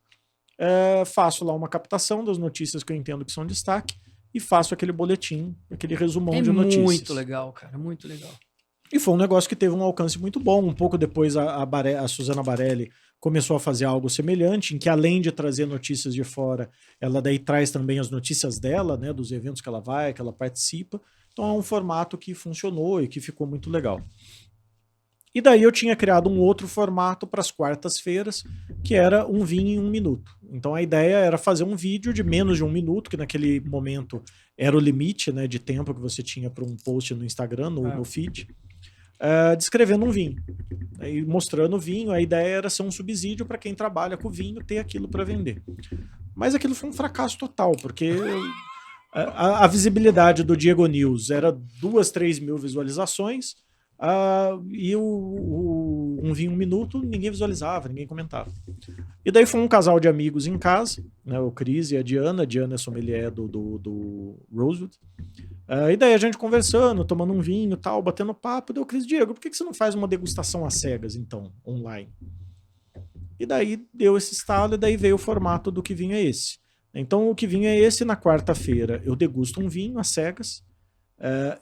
faço lá uma captação das notícias que eu entendo que são destaque, e faço aquele boletim, aquele resumão de notícias. Muito legal, cara, muito legal. E foi um negócio que teve um alcance muito bom. Um pouco depois a Suzana Barelli começou a fazer algo semelhante, em que além de trazer notícias de fora, ela daí traz também as notícias dela, né, dos eventos que ela vai, que ela participa. Então é um formato que funcionou e que ficou muito legal. E daí eu tinha criado um outro formato para as quartas-feiras, que era um vinho em 1 minuto. Então a ideia era fazer um vídeo de menos de 1 minuto, que naquele momento era o limite, né, de tempo que você tinha para um post no Instagram, no feed, descrevendo um vinho. Aí mostrando o vinho, a ideia era ser um subsídio para quem trabalha com vinho, ter aquilo para vender. Mas aquilo foi um fracasso total, porque a visibilidade do Diego News era 2, 3 mil visualizações, e um vinho 1 minuto, ninguém visualizava, ninguém comentava. E daí foi um casal de amigos em casa, né, o Cris e a Diana é sommelier do Rosewood. E daí a gente conversando, tomando um vinho e tal, batendo papo, daí o Cris, Diego, por que você não faz uma degustação às cegas, então, online? E daí deu esse estalo, e daí veio o formato do Que Vinho é Esse. Então o Que Vinho é Esse, na quarta-feira eu degusto um vinho às cegas.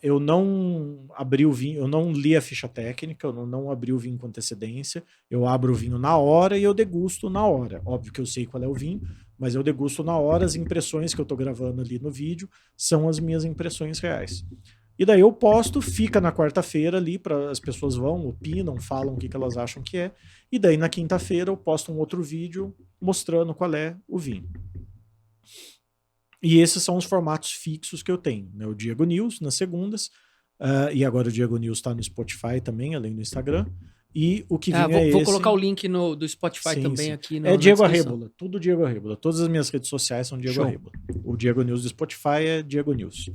Eu não abri o vinho, eu não li a ficha técnica, eu não abri o vinho com antecedência, eu abro o vinho na hora e eu degusto na hora. Óbvio que eu sei qual é o vinho, mas eu degusto na hora. As impressões que eu tô gravando ali no vídeo são as minhas impressões reais. E daí eu posto, fica na quarta-feira ali, para as pessoas vão, opinam, falam o que elas acham que é, e daí na quinta-feira eu posto um outro vídeo mostrando qual é o vinho. E esses são os formatos fixos que eu tenho, né? O Diego News nas segundas, e agora o Diego News está no Spotify também, além do Instagram. E o Que Vinho é Esse... Vou colocar o link do Spotify também aqui. Diego Arrebola, tudo Diego Arrebola. Todas as minhas redes sociais são Diego Arrebola. O Diego News do Spotify é Diego News.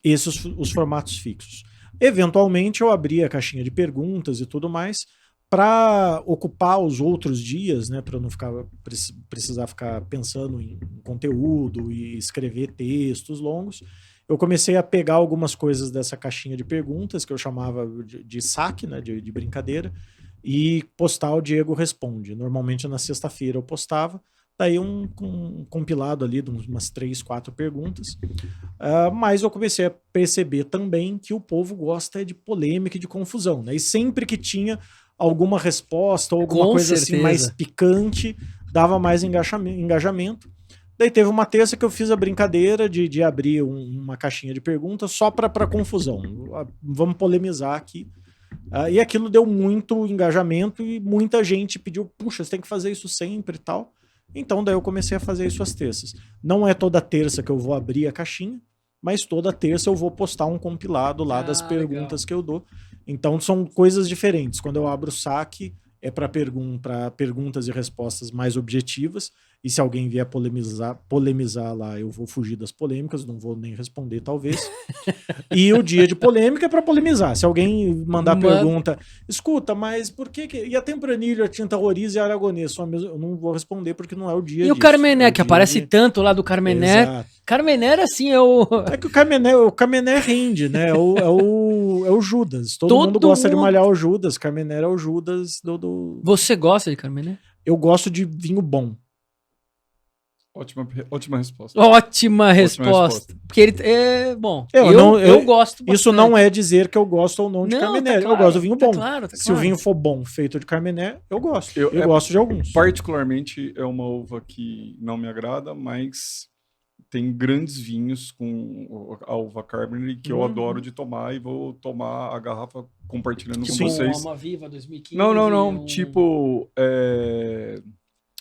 Esses os formatos fixos. Eventualmente eu abri a caixinha de perguntas e tudo mais, para ocupar os outros dias, né, para não precisar ficar pensando em conteúdo e escrever textos longos. Eu comecei a pegar algumas coisas dessa caixinha de perguntas, que eu chamava de saque, né, de brincadeira, e postar o Diego Responde. Normalmente na sexta-feira eu postava, daí um compilado ali de umas 3, 4 perguntas. Mas eu comecei a perceber também que o povo gosta de polêmica e de confusão, né? E sempre que tinha alguma resposta ou alguma coisa assim mais picante, dava mais engajamento. Daí teve uma terça que eu fiz a brincadeira de abrir uma caixinha de perguntas só para confusão. Vamos polemizar aqui. E aquilo deu muito engajamento e muita gente pediu, puxa, você tem que fazer isso sempre e tal. Então daí eu comecei a fazer isso às terças. Não é toda terça que eu vou abrir a caixinha, mas toda terça eu vou postar um compilado lá das perguntas que eu dou. Então são coisas diferentes. Quando eu abro o saque, é para perguntas e respostas mais objetivas. E se alguém vier polemizar lá, eu vou fugir das polêmicas, não vou nem responder, talvez. E o dia de polêmica é para polemizar. Se alguém mandar pergunta, escuta, mas por que... E a Tempranilho, a Tinta Roriz e a Aragonês? Eu não vou responder porque não é o dia disso. E o Carmené, que aparece tanto lá do Carmené. Exato. Carmené era assim, É que o Carmené rende, né? É o Judas. Todo mundo gosta de malhar o Judas. Carmené é o Judas do... Você gosta de Carmené? Eu gosto de vinho bom. Ótima resposta. Ótima resposta. Porque ele é bom. Eu gosto bastante. Isso não é dizer que eu gosto ou não de Carmené. Tá claro, eu gosto do vinho bom. Claro. Se o vinho for bom, feito de Carmené, eu gosto. Eu gosto de alguns. Particularmente é uma uva que não me agrada, mas tem grandes vinhos com a uva Carmené que eu adoro de tomar e vou tomar a garrafa compartilhando com vocês. Alma Viva 2015. Não. Tipo...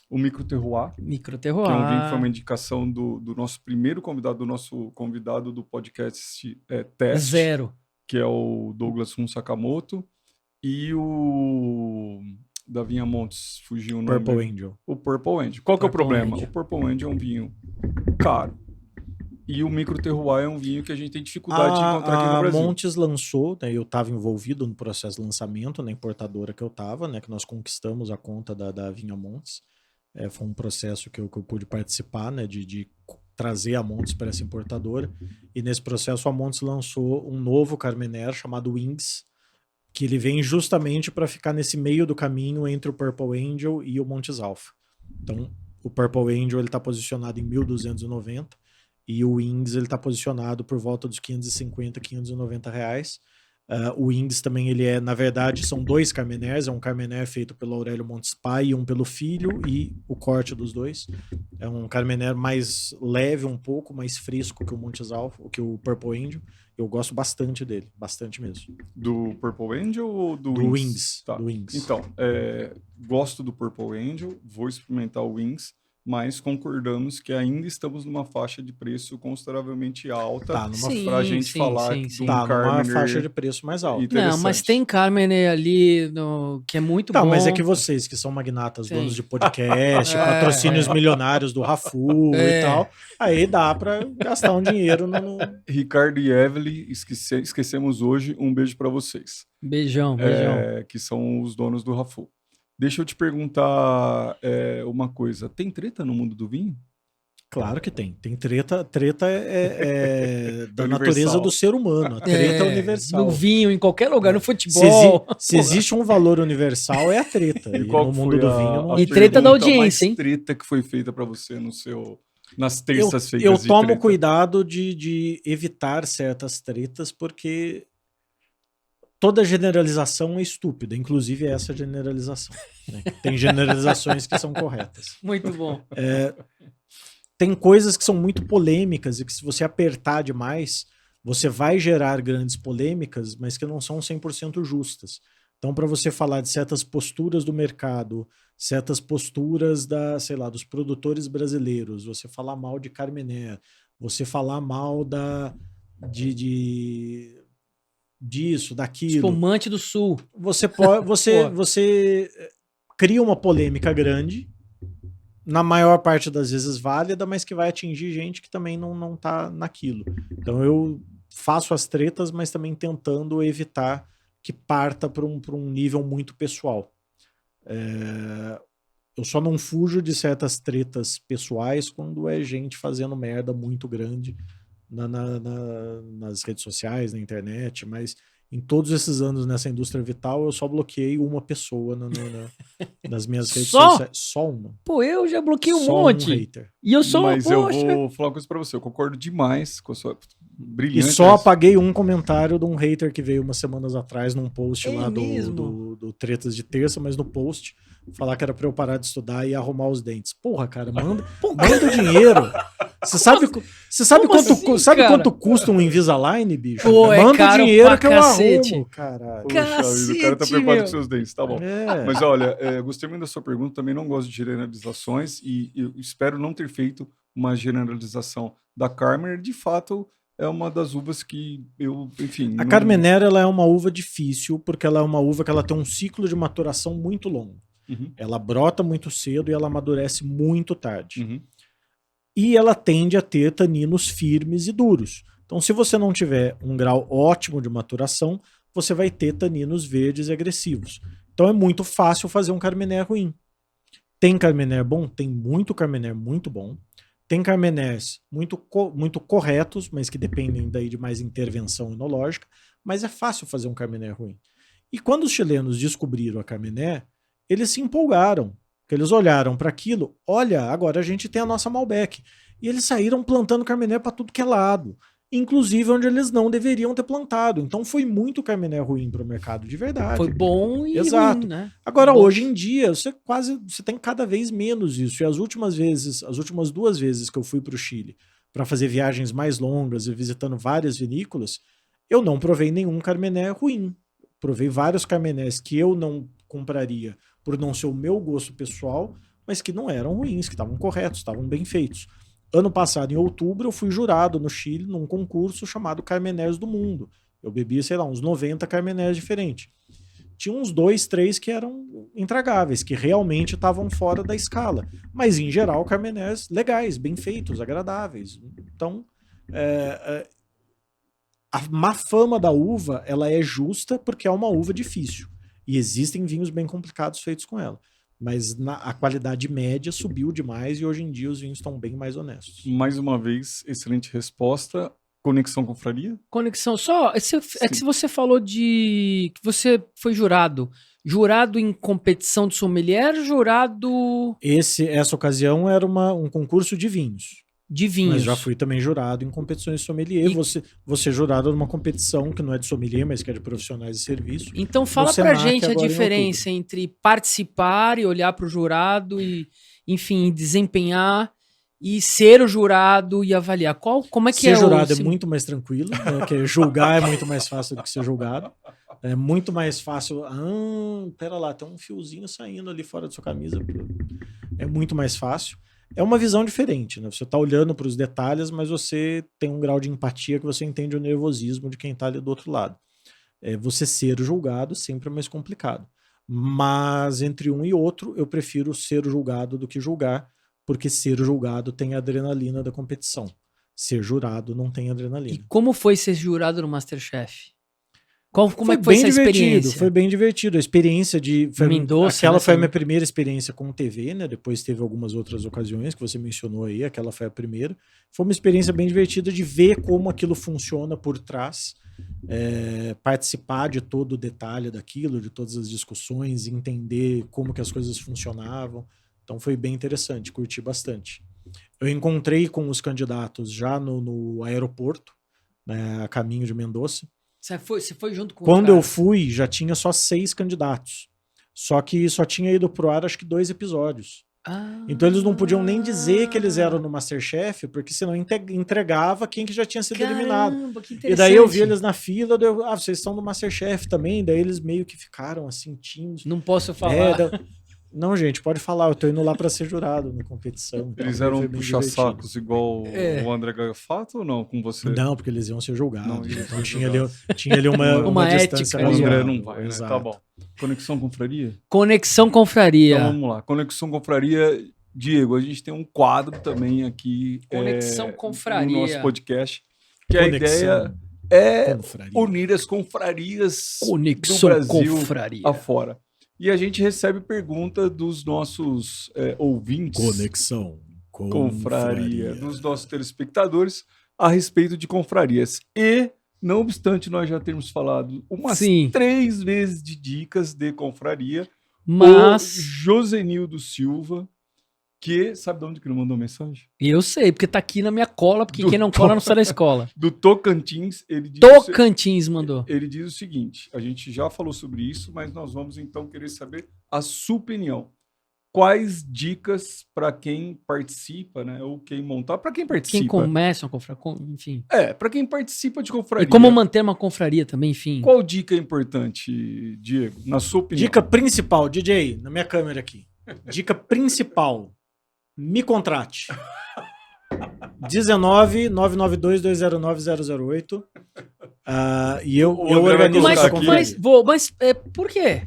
O Micro Terroir. Que é um vinho que foi uma indicação do nosso primeiro convidado, do nosso convidado do podcast Teste. Zero. Que é o Douglas Sakamoto. E o da Vinha Montes, fugiu o nome. Purple Angel. O Purple Angel. Qual que é o problema? O Purple Angel é um vinho caro. E o Micro Terroir é um vinho que a gente tem dificuldade de encontrar aqui no Brasil. A Montes lançou, né, eu estava envolvido no processo de lançamento, na importadora que eu estava, né, que nós conquistamos a conta da Vinha Montes. Foi um processo que eu pude participar, né, de trazer a Montes para essa importadora. E nesse processo a Montes lançou um novo Carmener chamado Wings, que ele vem justamente para ficar nesse meio do caminho entre o Purple Angel e o Montes Alpha. Então, o Purple Angel está posicionado em 1.290 e o Wings está posicionado por volta dos 550, 590 reais. O Wings também, na verdade, são dois Carmeners, é um Carmener feito pelo Aurélio Montes pai e um pelo filho, e o corte dos dois. É um Carmener mais leve um pouco, mais fresco que o Montes Alpha, que o Purple Angel. Eu gosto bastante dele, bastante mesmo. Do Purple Angel ou do Wings? Wings? Tá. Do Wings. Então, gosto do Purple Angel, vou experimentar o Wings, mas concordamos que ainda estamos numa faixa de preço consideravelmente alta para a gente falar de um Carmener numa faixa de preço mais alta. Não, mas tem Carmener ali que é muito bom. Mas é que vocês, que são magnatas, donos de podcast, patrocínios milionários do Rafu e tal, aí dá para gastar um dinheiro no... Ricardo e Evelyn, esquecemos hoje, um beijo para vocês. Beijão. Que são os donos do Rafu. Deixa eu te perguntar uma coisa. Tem treta no mundo do vinho? Claro que tem. Tem treta. Treta é da natureza do ser humano. A treta é universal. No vinho, em qualquer lugar, no futebol. Se existe um valor universal, é a treta. E qual no mundo do vinho não... E treta da audiência, hein? Treta que foi feita para você nas terças-feiras. Eu tomo cuidado de evitar certas tretas, porque... Toda generalização é estúpida, inclusive essa generalização. Né? Tem generalizações que são corretas. Muito bom. Tem coisas que são muito polêmicas e que se você apertar demais, você vai gerar grandes polêmicas, mas que não são 100% justas. Então, para você falar de certas posturas do mercado, certas posturas dos produtores brasileiros, você falar mal de Carmener, você falar mal disso, daquilo. Espumante do Sul. Você cria uma polêmica grande, na maior parte das vezes válida, mas que vai atingir gente que também não tá naquilo. Então eu faço as tretas, mas também tentando evitar que parta para um nível muito pessoal. Eu só não fujo de certas tretas pessoais quando é gente fazendo merda muito grande nas redes sociais, na internet, mas em todos esses anos nessa indústria vital eu só bloqueei uma pessoa nas minhas redes sociais. Só uma. Pô, eu já bloqueei um monte. Um hater. E eu sou Mas eu vou falar uma coisa pra você, eu concordo demais com a sua brilhante. E só apaguei um comentário de um hater que veio umas semanas atrás num post lá do Tretas de Terça, mas no post falar que era pra eu parar de estudar e arrumar os dentes. Porra, cara, manda dinheiro. Você sabe quanto custa um Invisalign, bicho? Pô, manda dinheiro que cacete. Eu arrumo, caralho. Puxa, o cara tá preocupado com seus dentes, tá bom. Mas olha, gostei muito da sua pergunta, também não gosto de generalizações e eu espero não ter feito uma generalização da Carmener. De fato, é uma das uvas que eu, enfim... A Carmenère, ela é uma uva difícil, porque ela é uma uva que ela tem um ciclo de maturação muito longo. Uhum. Ela brota muito cedo e ela amadurece muito tarde. Uhum. E ela tende a ter taninos firmes e duros. Então, se você não tiver um grau ótimo de maturação, você vai ter taninos verdes e agressivos. Então, é muito fácil fazer um Carmenère ruim. Tem Carmenère bom? Tem muito Carmenère muito bom. Tem Carmenères muito corretos, mas que dependem daí de mais intervenção enológica. Mas é fácil fazer um Carmenère ruim. E quando os chilenos descobriram a Carmenère, eles se empolgaram. Porque eles olharam para aquilo, olha, agora a gente tem a nossa Malbec. E eles saíram plantando Carmenère para tudo que é lado. Inclusive onde eles não deveriam ter plantado. Então foi muito Carmenère ruim para o mercado de verdade. Foi bom e exato. ruim, né? Agora, bom. Hoje em dia, você tem cada vez menos isso. E as últimas 2 vezes que eu fui para o Chile para fazer viagens mais longas e visitando várias vinícolas, eu não provei nenhum Carmenère ruim. Provei vários Carmenères que eu não compraria por não ser o meu gosto pessoal, mas que não eram ruins, que estavam corretos, estavam bem feitos. Ano passado, em outubro, eu fui jurado no Chile num concurso chamado Carmenères do Mundo. Eu bebi, sei lá, uns 90 Carmenères diferentes. Tinha uns 2, 3 que eram intragáveis, que realmente estavam fora da escala. Mas, em geral, Carmenères legais, bem feitos, agradáveis. Então, a má fama da uva, ela é justa porque é uma uva difícil. E existem vinhos bem complicados feitos com ela. Mas a qualidade média subiu demais e hoje em dia os vinhos estão bem mais honestos. Mais uma vez, excelente resposta. Conexão Confraria? Conexão, só, é que se você falou que você foi jurado em competição de sommelier, jurado... Essa ocasião era um concurso de vinhos. De vinhos. Mas já fui também jurado em competições de sommelier. Você é jurado numa competição que não é de sommelier, mas que é de profissionais de serviço. Então fala pra gente a diferença entre participar e olhar pro jurado e, enfim, desempenhar e ser o jurado e avaliar. Como é que ser jurado é muito mais tranquilo, né? Porque julgar é muito mais fácil do que ser julgado. É muito mais fácil. Pera lá, tem um fiozinho saindo ali fora da sua camisa. É muito mais fácil. É uma visão diferente, né? Você está olhando para os detalhes, mas você tem um grau de empatia que você entende o nervosismo de quem está ali do outro lado. Você ser julgado sempre é mais complicado. Mas entre um e outro, eu prefiro ser julgado do que julgar, porque ser julgado tem a adrenalina da competição. Ser jurado não tem adrenalina. E como foi ser jurado no MasterChef? Como é que foi essa experiência? Foi bem divertido. A experiência de... Mendoza, aquela foi a minha primeira experiência com TV, né? Depois teve algumas outras ocasiões que você mencionou aí. Aquela foi a primeira. Foi uma experiência bem divertida de ver como aquilo funciona por trás. Participar de todo o detalhe daquilo, de todas as discussões, entender como que as coisas funcionavam. Então foi bem interessante, curti bastante. Eu encontrei com os candidatos já no aeroporto, né, a caminho de Mendoza. Você foi junto com Quando eu fui, já tinha só 6 candidatos. Só que só tinha ido pro ar, acho que 2 episódios. Então eles não podiam nem dizer que eles eram no MasterChef, porque senão entregava quem que já tinha sido eliminado. E daí eu vi eles na fila, vocês estão no MasterChef também? Daí eles meio que ficaram assim, tímidos. Não posso falar. Não, gente, pode falar, eu tô indo lá pra ser jurado na competição. Eles eram puxa-sacos igual o André Gaiofato ou não, com você? Não, porque eles iam ser julgados. Não, então tinha ali uma distância. O André não vai, né? Tá bom. Conexão Confraria? Conexão Confraria. Então vamos lá. Conexão Confraria. Diego, a gente tem um quadro também aqui Conexão Confraria no nosso podcast, que a ideia é unir as confrarias do Brasil afora. E a gente recebe pergunta dos nossos ouvintes. Conexão Confraria. Dos nossos telespectadores a respeito de confrarias. E, não obstante nós já termos falado umas 3 vezes de dicas de confraria, mas o Josenildo Silva, que sabe de onde que ele mandou mensagem? Eu sei, porque tá aqui na minha cola, porque quem não cola não sai da escola. Do Tocantins, ele diz Tocantins mandou. Ele diz o seguinte: a gente já falou sobre isso, mas nós vamos então querer saber a sua opinião. Quais dicas para quem participa, né? Ou quem montar, para quem participa. Quem começa a confraria, enfim. Para quem participa de confraria. E como manter uma confraria também, enfim. Qual dica é importante, Diego, na sua opinião? Dica principal, DJ, na minha câmera aqui. Dica principal. Me contrate. 19-992-209-008. E eu organizo essa confraria. Mas por quê?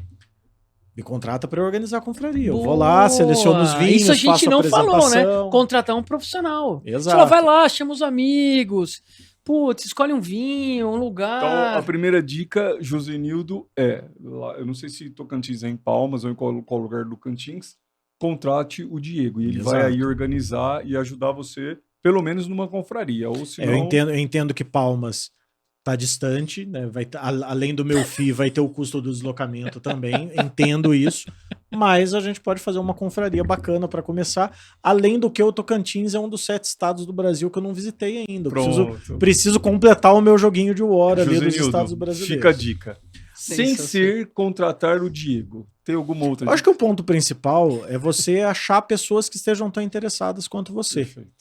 Me contrata para organizar a confraria. Eu vou lá, seleciono os vinhos, isso a gente não falou, né? apresentação. Contratar um profissional. Exato. Só vai lá, chama os amigos. Putz, escolhe um vinho, um lugar. Então, a primeira dica, Josenildo, eu não sei se Tocantins é em Palmas ou em qual lugar do Tocantins, contrate o Diego. E ele vai aí organizar e ajudar você, pelo menos numa confraria. Ou senão... eu entendo que Palmas tá distante, né? Além do meu FII, vai ter o custo do deslocamento também. Entendo isso. Mas a gente pode fazer uma confraria bacana para começar. Além do que, o Tocantins é um dos 7 estados do Brasil que eu não visitei ainda. Preciso completar o meu joguinho de War ali dos estados brasileiros. Fica a dica. Sem ser contratar o Diego. Tem alguma outra dica? Eu acho que o ponto principal é você achar pessoas que estejam tão interessadas quanto você. Perfeito.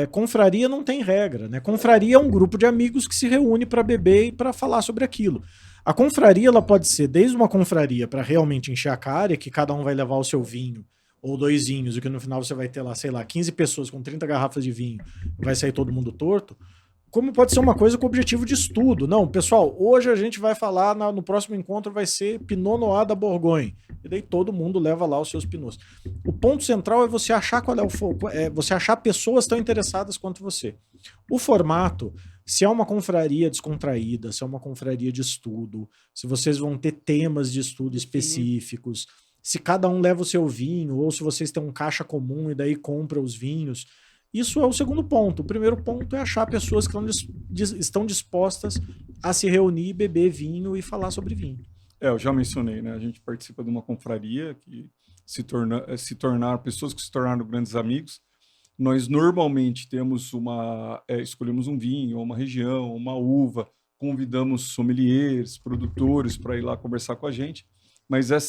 Confraria não tem regra, né? Confraria é um grupo de amigos que se reúne para beber e para falar sobre aquilo. A confraria ela pode ser desde uma confraria para realmente encher a cara, que cada um vai levar o seu vinho ou 2 vinhos, e que no final você vai ter lá, sei lá, 15 pessoas com 30 garrafas de vinho, vai sair todo mundo torto. Como pode ser uma coisa com objetivo de estudo. Não, pessoal, hoje a gente vai falar, no próximo encontro vai ser Pinot Noir da Borgonha. E daí todo mundo leva lá os seus pinots. O ponto central é você achar qual é o foco, você achar pessoas tão interessadas quanto você. O formato, se é uma confraria descontraída, se é uma confraria de estudo, se vocês vão ter temas de estudo específicos, se cada um leva o seu vinho, ou se vocês têm um caixa comum e daí compra os vinhos. Isso é o segundo ponto. O primeiro ponto é achar pessoas que estão dispostas a se reunir, beber vinho e falar sobre vinho. Eu já mencionei, né? A gente participa de uma confraria que tornaram pessoas que se tornaram grandes amigos. Nós normalmente temos escolhemos um vinho, uma região, uma uva, convidamos sommeliers, produtores para ir lá conversar com a gente. Mas a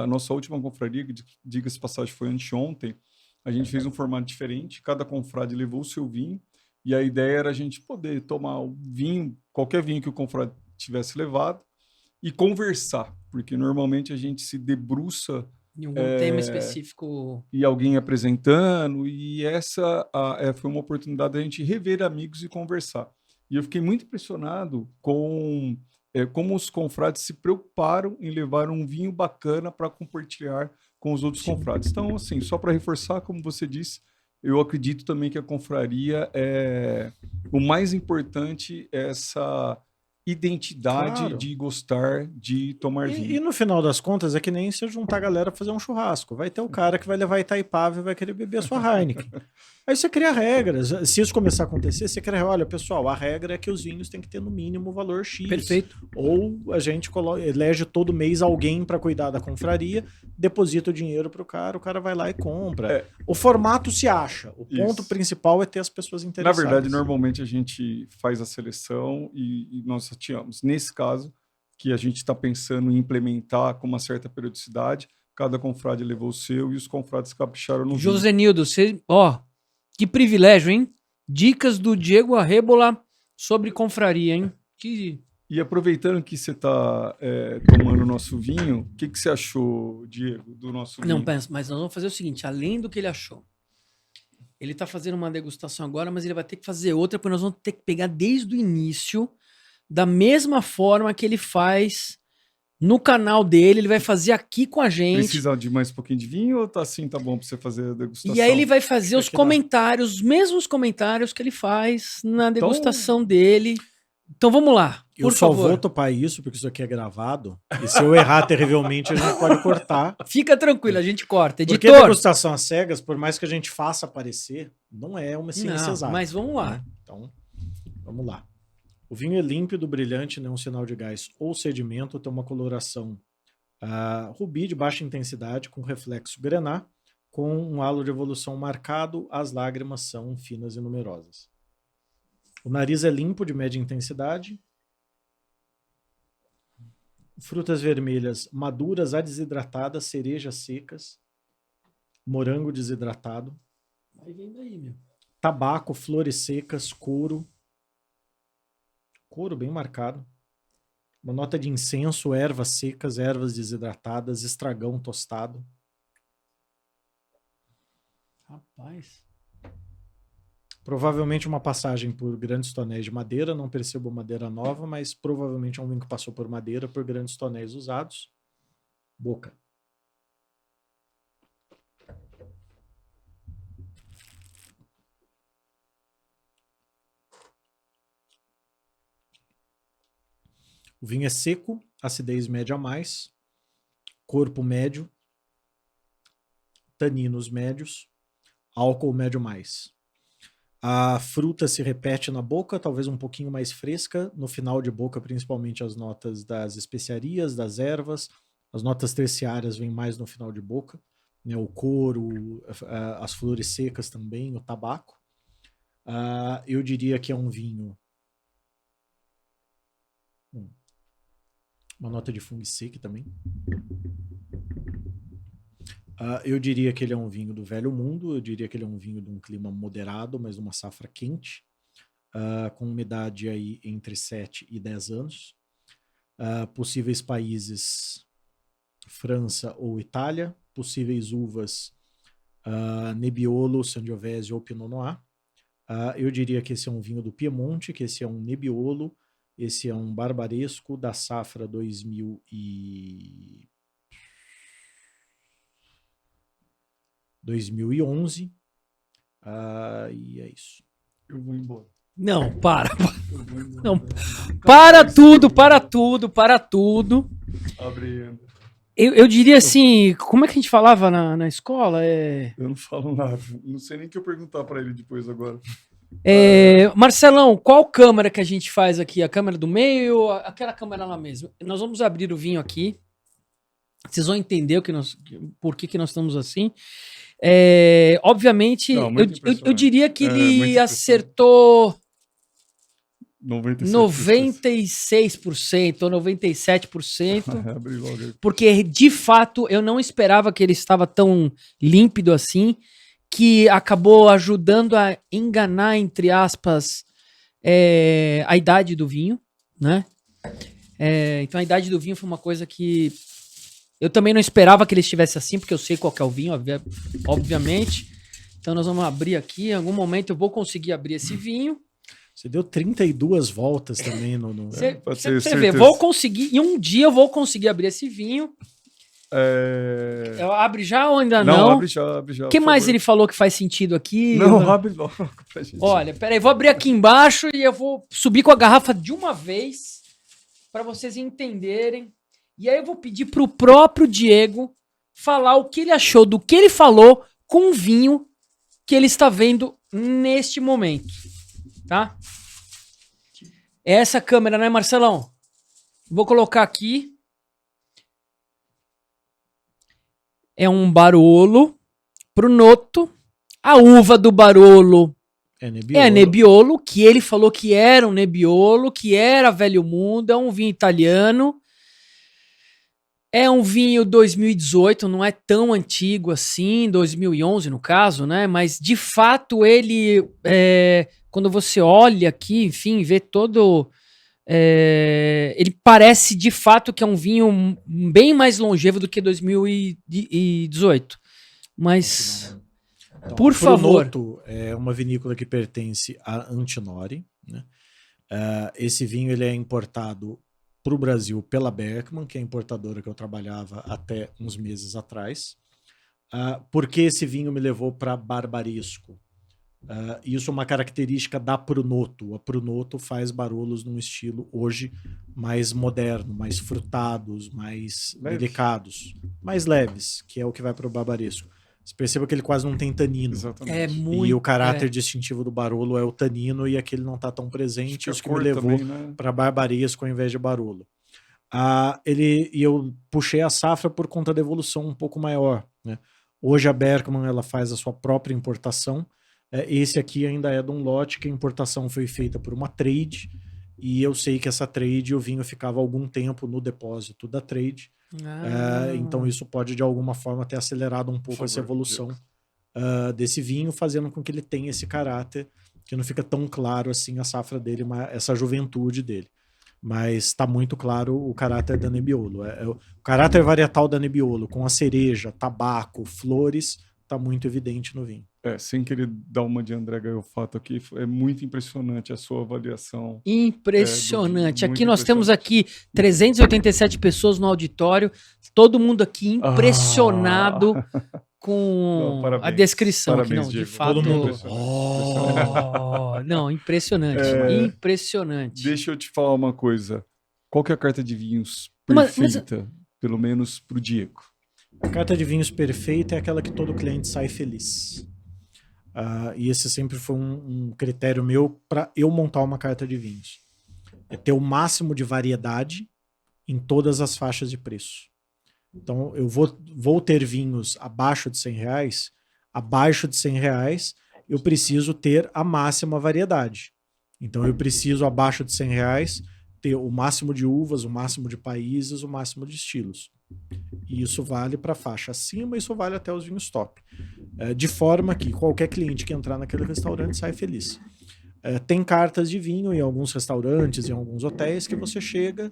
nossa última confraria, que diga-se passagem, foi anteontem, a gente fez um formato diferente, cada confrade levou o seu vinho, e a ideia era a gente poder tomar o vinho, qualquer vinho que o confrade tivesse levado, e conversar, porque normalmente a gente se debruça em algum tema específico. E alguém apresentando, e essa foi uma oportunidade da gente rever amigos e conversar. E eu fiquei muito impressionado com como os confrades se preocuparam em levar um vinho bacana para compartilhar com os outros confrades. Então, assim, só para reforçar, como você disse, eu acredito também que a confraria o mais importante é essa identidade de gostar de tomar vinho. E no final das contas é que nem se juntar a galera pra fazer um churrasco. Vai ter o cara que vai levar Itaipava e vai querer beber a sua Heineken. Aí você cria regras. Se isso começar a acontecer, você cria, olha, pessoal, a regra é que os vinhos têm que ter no mínimo o valor X. Perfeito. Ou a gente elege todo mês alguém para cuidar da confraria, deposita o dinheiro pro cara, o cara vai lá e compra. O formato se acha. O ponto principal é ter as pessoas interessadas. Na verdade, normalmente a gente faz a seleção e nós sorteamos. Nesse caso, que a gente está pensando em implementar com uma certa periodicidade, cada confrade levou o seu e os confrades capricharam no Josenildo, que privilégio, hein? Dicas do Diego Arrebola sobre confraria, hein? E aproveitando que você está tomando o nosso vinho, o que você achou, Diego, do nosso vinho? Não, mas nós vamos fazer o seguinte, além do que ele achou. Ele está fazendo uma degustação agora, mas ele vai ter que fazer outra, porque nós vamos ter que pegar desde o início, da mesma forma que ele faz no canal dele, ele vai fazer aqui com a gente. Precisa de mais um pouquinho de vinho ou tá bom para você fazer a degustação? E aí ele vai fazer os comentários, os mesmos comentários que ele faz na degustação dele. Então vamos lá, por favor. Eu só vou topar isso, porque isso aqui é gravado. E se eu errar terrivelmente, a gente pode cortar. Fica tranquilo, a gente corta. Editor. Porque a degustação às cegas, por mais que a gente faça aparecer, não é uma ciência exata. Mas vamos lá. Então, vamos lá. O vinho é límpido, brilhante, nenhum sinal de gás ou sedimento, tem uma coloração rubi de baixa intensidade, com reflexo grená, com um halo de evolução marcado, as lágrimas são finas e numerosas. O nariz é limpo, de média intensidade. Frutas vermelhas maduras a desidratadas, cerejas secas, morango desidratado. Vai vendo aí, meu. Tabaco, flores secas, couro. Couro bem marcado. Uma nota de incenso, ervas secas, ervas desidratadas, estragão tostado. Rapaz. Provavelmente uma passagem por grandes tonéis de madeira, não percebo madeira nova, mas provavelmente é um vinho que passou por madeira, por grandes tonéis usados. Boca. O vinho é seco, acidez média a mais, corpo médio, taninos médios, álcool médio mais. A fruta se repete na boca, talvez um pouquinho mais fresca, no final de boca, principalmente as notas das especiarias, das ervas, as notas terciárias vêm mais no final de boca, né? O couro, as flores secas também, o tabaco. Eu diria que é um vinho... Uma nota de fungo seco também. Eu diria que ele é um vinho do velho mundo, eu diria que ele é um vinho de um clima moderado, mas uma safra quente, com umidade aí entre 7 e 10 anos. Possíveis países, França ou Itália. Possíveis uvas, Nebbiolo, Sangiovese ou Pinot Noir. Eu diria que esse é um vinho do Piemonte, que esse é um Nebbiolo, esse é um Barbaresco da safra 2011. E é isso. Eu vou embora. Não, para. Não, para tudo. Abre. Eu diria assim, como é que a gente falava na escola? Eu não falo nada. Não sei nem o que eu perguntar para ele depois agora. Marcelão, qual câmera que a gente faz aqui? A câmera do meio ou aquela câmera lá mesmo? Nós vamos abrir o vinho aqui. Vocês vão entender por que nós estamos assim. Obviamente, Não, eu diria que ele acertou 96% ou 97%. Porque, de fato, eu não esperava que ele estava tão límpido assim, que acabou ajudando a enganar, entre aspas, a idade do vinho, né? Então a idade do vinho foi uma coisa que eu também não esperava que ele estivesse assim, porque eu sei qual que é o vinho, obviamente. Então nós vamos abrir aqui, em algum momento eu vou conseguir abrir esse vinho. Você deu 32 voltas também no... Você vê, vou conseguir, em um dia eu vou conseguir abrir esse vinho. Abre já ou ainda não? Abre já. O que mais ele falou que faz sentido aqui? Não, abre logo pra gente. Olha, peraí, vou abrir aqui embaixo e eu vou subir com a garrafa de uma vez para vocês entenderem. E aí eu vou pedir pro próprio Diego falar o que ele achou do que ele falou com o vinho que ele está vendo neste momento, tá? Essa câmera, né, Marcelão? Vou colocar aqui. É um Barolo Prunoto. A uva do Barolo é Nebbiolo, que ele falou que era um Nebbiolo, que era Velho Mundo, é um vinho italiano. É um vinho 2018, não é tão antigo assim, 2011 no caso, né? Mas de fato ele, quando você olha aqui, enfim, vê todo... ele parece de fato que é um vinho bem mais longevo do que 2018. Mas, então, por favor. Prunoto é uma vinícola que pertence a Antinori, né? Esse vinho ele é importado para o Brasil pela Berkman, que é a importadora que eu trabalhava até uns meses atrás. Por que esse vinho me levou para Barbaresco? Isso é uma característica da Prunoto. A Prunoto faz Barolos num estilo hoje mais moderno, mais frutados, mais delicados, mais leves, que é o que vai para o Barbaresco. Você perceba que ele quase não tem tanino. Exatamente. E o caráter distintivo do Barolo é o tanino, e aquele não está tão presente, isso que me levou para Barbaresco ao invés de Barolo. E eu puxei a safra por conta da evolução um pouco maior, né? Hoje a Berkman ela faz a sua própria importação. Esse aqui ainda é de um lote que a importação foi feita por uma trade, e eu sei que essa trade o vinho ficava algum tempo no depósito da trade. Então isso pode de alguma forma ter acelerado um pouco essa evolução desse vinho, fazendo com que ele tenha esse caráter que não fica tão claro assim a safra dele, essa juventude dele. Mas está muito claro o caráter da Nebbiolo. O caráter varietal da Nebbiolo, com a cereja, tabaco, flores, está muito evidente no vinho. Sem querer dar uma de André Gaiofato aqui, é muito impressionante a sua avaliação. Impressionante. Aqui nós temos aqui 387 pessoas no auditório, todo mundo aqui impressionado com a descrição. Parabéns, aqui, não, Diego. de fato. Todo mundo. Não, impressionante. Impressionante. Deixa eu te falar uma coisa. Qual que é a carta de vinhos perfeita, pelo menos para o Diego? A carta de vinhos perfeita é aquela que todo cliente sai feliz. E esse sempre foi um critério meu para eu montar uma carta de vinhos. É ter o máximo de variedade em todas as faixas de preço. Então, eu vou ter vinhos abaixo de R$100. Abaixo de R$100, eu preciso ter a máxima variedade. Então, eu preciso, abaixo de R$100, ter o máximo de uvas, o máximo de países, o máximo de estilos. E isso vale para a faixa acima, isso vale até os vinhos top. De forma que qualquer cliente que entrar naquele restaurante sai feliz. Tem cartas de vinho em alguns restaurantes, em alguns hotéis, que você chega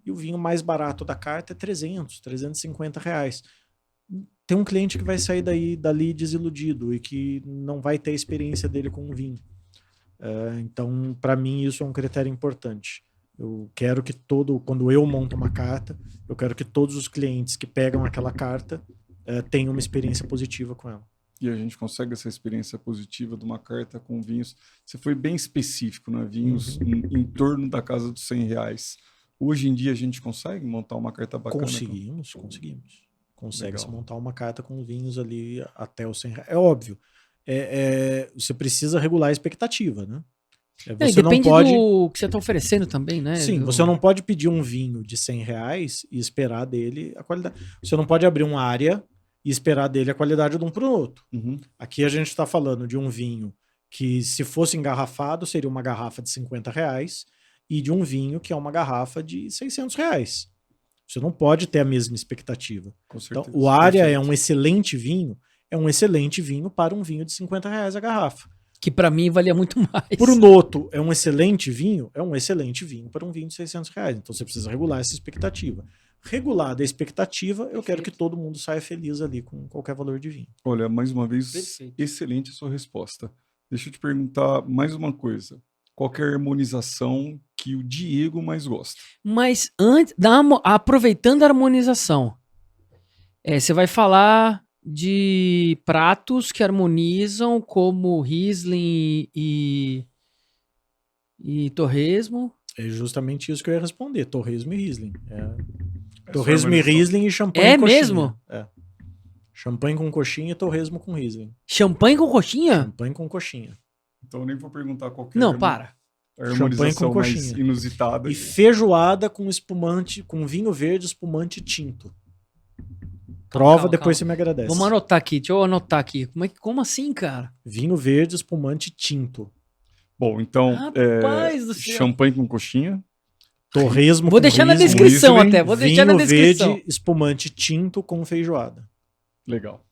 e o vinho mais barato da carta é R$300, R$350. Tem um cliente que vai sair dali desiludido e que não vai ter a experiência dele com o vinho. Então, para mim, isso é um critério importante. Eu quero que quando eu monto uma carta, eu quero que todos os clientes que pegam aquela carta tenham uma experiência positiva com ela. E a gente consegue essa experiência positiva de uma carta com vinhos. Você foi bem específico, né? Vinhos em torno da casa dos R$100. Hoje em dia a gente consegue montar uma carta bacana? Conseguimos. Consegue-se montar uma carta com vinhos ali até os R$100. É óbvio. Você precisa regular a expectativa, né? Você depende do que você está oferecendo também, né? Sim, você não pode pedir um vinho de R$100 e esperar dele a qualidade. Você não pode abrir uma área e esperar dele a qualidade de um para o outro. Aqui a gente está falando de um vinho que, se fosse engarrafado, seria uma garrafa de R$50 e de um vinho que é uma garrafa de R$600. Você não pode ter a mesma expectativa. Com certeza. Então, o Aria é um excelente vinho para um vinho de R$50 a garrafa. Que para mim valia muito mais. Pro Noto é um excelente vinho para um vinho de R$600. Então você precisa regular essa expectativa. Regulada a expectativa, eu quero que todo mundo saia feliz ali com qualquer valor de vinho. Olha, mais uma vez, excelente a sua resposta. Deixa eu te perguntar mais uma coisa. Qual que é a harmonização que o Diego mais gosta? Mas aproveitando a harmonização, você vai falar de pratos que harmonizam como Riesling e Torresmo. É justamente isso que eu ia responder, Torresmo e Riesling. Torresmo e Riesling e champanhe com coxinha. Mesmo? Champanhe com coxinha e torresmo com Riesling. Champanhe com coxinha? Champanhe com coxinha. Então eu nem vou perguntar qual que é para. A harmonização mais inusitada. E feijoada com espumante, com vinho verde espumante tinto. Prova, depois você me agradece. Vamos anotar aqui, deixa eu anotar aqui. Como assim, cara? Vinho verde espumante tinto. Bom, então, Rapaz do céu. Champanhe com coxinha. Torresmo Vou deixar na descrição Riesling, até, vou deixar na descrição. Vinho verde espumante tinto com feijoada. Legal.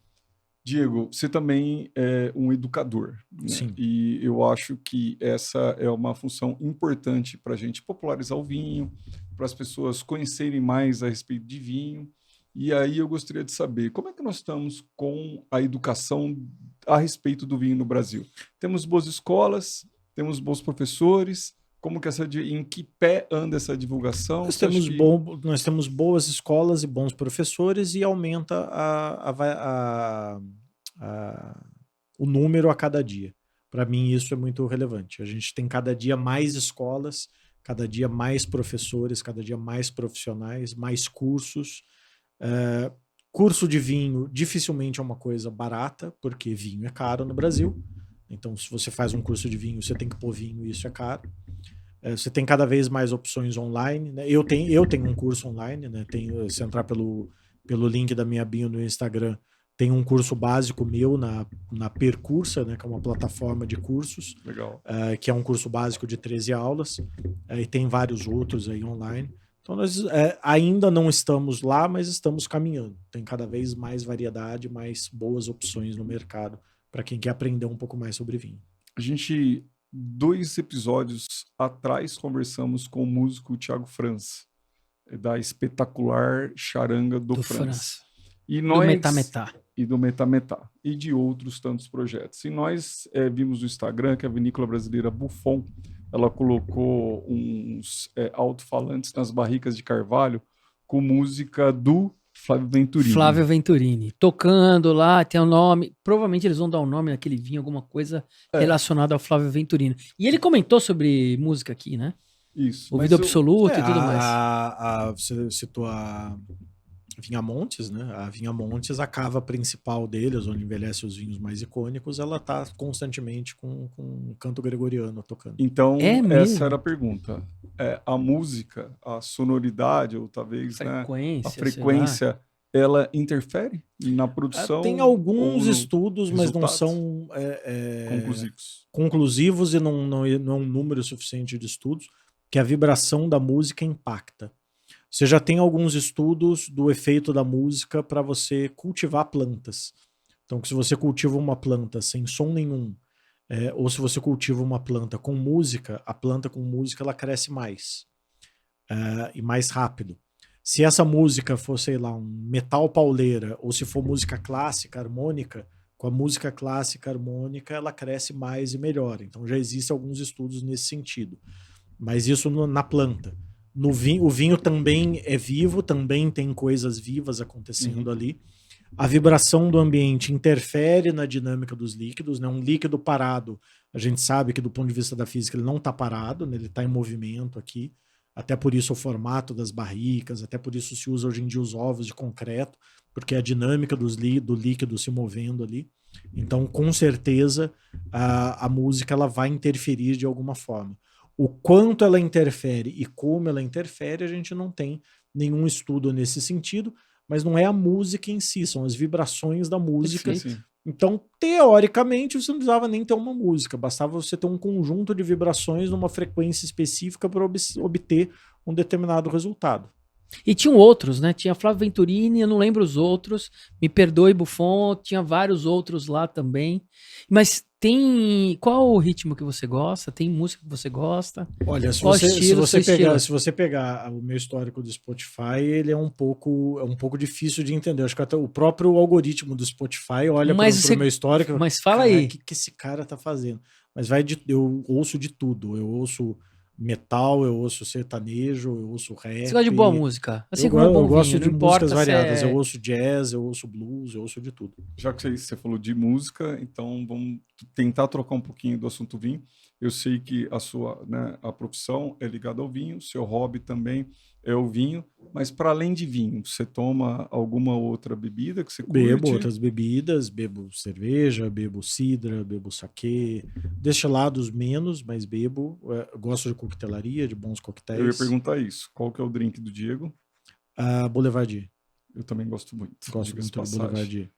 Diego, você também é um educador, né? Sim. E eu acho que essa é uma função importante para a gente popularizar o vinho, para as pessoas conhecerem mais a respeito de vinho. E aí eu gostaria de saber, como é que nós estamos com a educação a respeito do vinho no Brasil? Temos boas escolas, temos bons professores, em que pé anda essa divulgação? Nós temos boas escolas e bons professores e aumenta o número a cada dia. Para mim isso é muito relevante. A gente tem cada dia mais escolas, cada dia mais professores, cada dia mais profissionais, mais cursos. Curso de vinho dificilmente é uma coisa barata, porque vinho é caro no Brasil. Então, se você faz um curso de vinho, você tem que pôr vinho e isso é caro. Você tem cada vez mais opções online, né? Eu tenho um curso online, né? Se entrar pelo link da minha bio no Instagram, tem um curso básico meu na Percursa, né? Que é uma plataforma de cursos. Legal. Que é um curso básico de 13 aulas. E tem vários outros aí online. Então, nós ainda não estamos lá, mas estamos caminhando. Tem cada vez mais variedade, mais boas opções no mercado para quem quer aprender um pouco mais sobre vinho. A gente, 2 episódios atrás, conversamos com o músico Thiago França, da espetacular Charanga do França. E nós, do Metá Metá. e do Metametá, e de outros tantos projetos. E nós vimos no Instagram que a vinícola brasileira Buffon, ela colocou uns alto-falantes nas barricas de carvalho com música do Flávio Venturini. Flávio Venturini. Tocando lá, tem o nome. Provavelmente eles vão dar um nome naquele vinho, alguma coisa relacionada ao Flávio Venturini. E ele comentou sobre música aqui, né? Isso. Ouvido absoluto e tudo mais. Você citou a Vinha Montes, né? A Vinha Montes, a cava principal deles, onde envelhece os vinhos mais icônicos, ela tá constantemente com canto gregoriano tocando. Então, essa era a pergunta. A música, a sonoridade, ou talvez a frequência, ela interfere na produção? Tem alguns estudos, mas não são conclusivos e não é um número suficiente de estudos, que a vibração da música impacta. Você já tem alguns estudos do efeito da música para você cultivar plantas. Então, que se você cultiva uma planta sem som nenhum, ou se você cultiva uma planta com música, a planta com música ela cresce mais e mais rápido. Se essa música for, sei lá, um metal pauleira, ou se for música clássica, harmônica, com a música clássica harmônica ela cresce mais e melhor. Então já existem alguns estudos nesse sentido. Mas isso na planta. No vinho, o vinho também é vivo, também tem coisas vivas acontecendo ali. A vibração do ambiente interfere na dinâmica dos líquidos, né? Um líquido parado, a gente sabe que do ponto de vista da física ele não está parado, né? Ele está em movimento aqui. Até por isso o formato das barricas, até por isso se usa hoje em dia os ovos de concreto, porque a dinâmica do líquido se movendo ali. Então, com certeza, a música ela vai interferir de alguma forma. O quanto ela interfere e como ela interfere, a gente não tem nenhum estudo nesse sentido, mas não é a música em si, são as vibrações da música. Sim. Então, teoricamente, você não precisava nem ter uma música, bastava você ter um conjunto de vibrações numa frequência específica para obter um determinado resultado. E tinham outros, né? Tinha Flávio Venturini, eu não lembro os outros, me perdoe Buffon, tinha vários outros lá também. Mas qual o ritmo que você gosta? Tem música que você gosta? Olha, se você pegar o meu histórico do Spotify, ele é um pouco difícil de entender. Acho que até o próprio algoritmo do Spotify olha para o meu histórico. Mas fala aí. O que esse cara tá fazendo? Mas eu ouço de tudo. Eu ouço metal, eu ouço sertanejo, eu ouço rap. Você gosta de boa música? Assim como eu gosto de músicas variadas. Eu ouço jazz, eu ouço blues, eu ouço de tudo. Já que você falou de música, então vamos tentar trocar um pouquinho do assunto vinho. Eu sei que a profissão é ligada ao vinho, seu hobby também é o vinho, mas para além de vinho, você toma alguma outra bebida que você curte? Bebo outras bebidas, bebo cerveja, bebo cidra, bebo saquê, destilados menos, mas bebo. Gosto de coquetelaria, de bons coquetéis. Eu ia perguntar isso. Qual que é o drink do Diego? Boulevardier. Eu também gosto muito. Gosto muito do Boulevardier.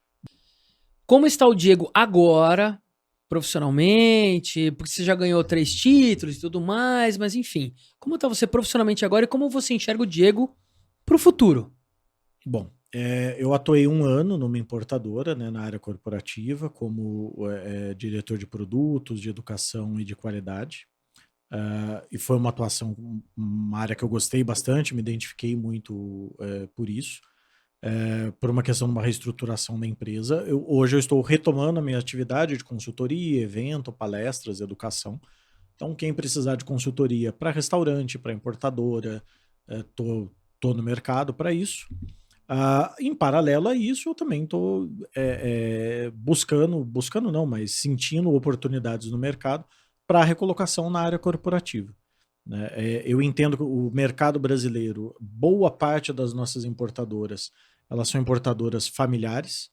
Como está o Diego agora, profissionalmente? Porque você já ganhou 3 títulos e tudo mais, mas enfim. Como está você profissionalmente agora e como você enxerga o Diego para o futuro? Bom, eu atuei 1 ano numa importadora, né, na área corporativa, como diretor de produtos, de educação e de qualidade. E foi uma atuação, uma área que eu gostei bastante, me identifiquei muito por isso. Por uma questão de uma reestruturação da empresa. Hoje eu estou retomando a minha atividade de consultoria, evento, palestras, educação. Então, quem precisar de consultoria para restaurante, para importadora, tô no mercado para isso. Em paralelo a isso, eu também estou buscando não, mas sentindo oportunidades no mercado para recolocação na área corporativa. Eu entendo que o mercado brasileiro, boa parte das nossas importadoras, elas são importadoras familiares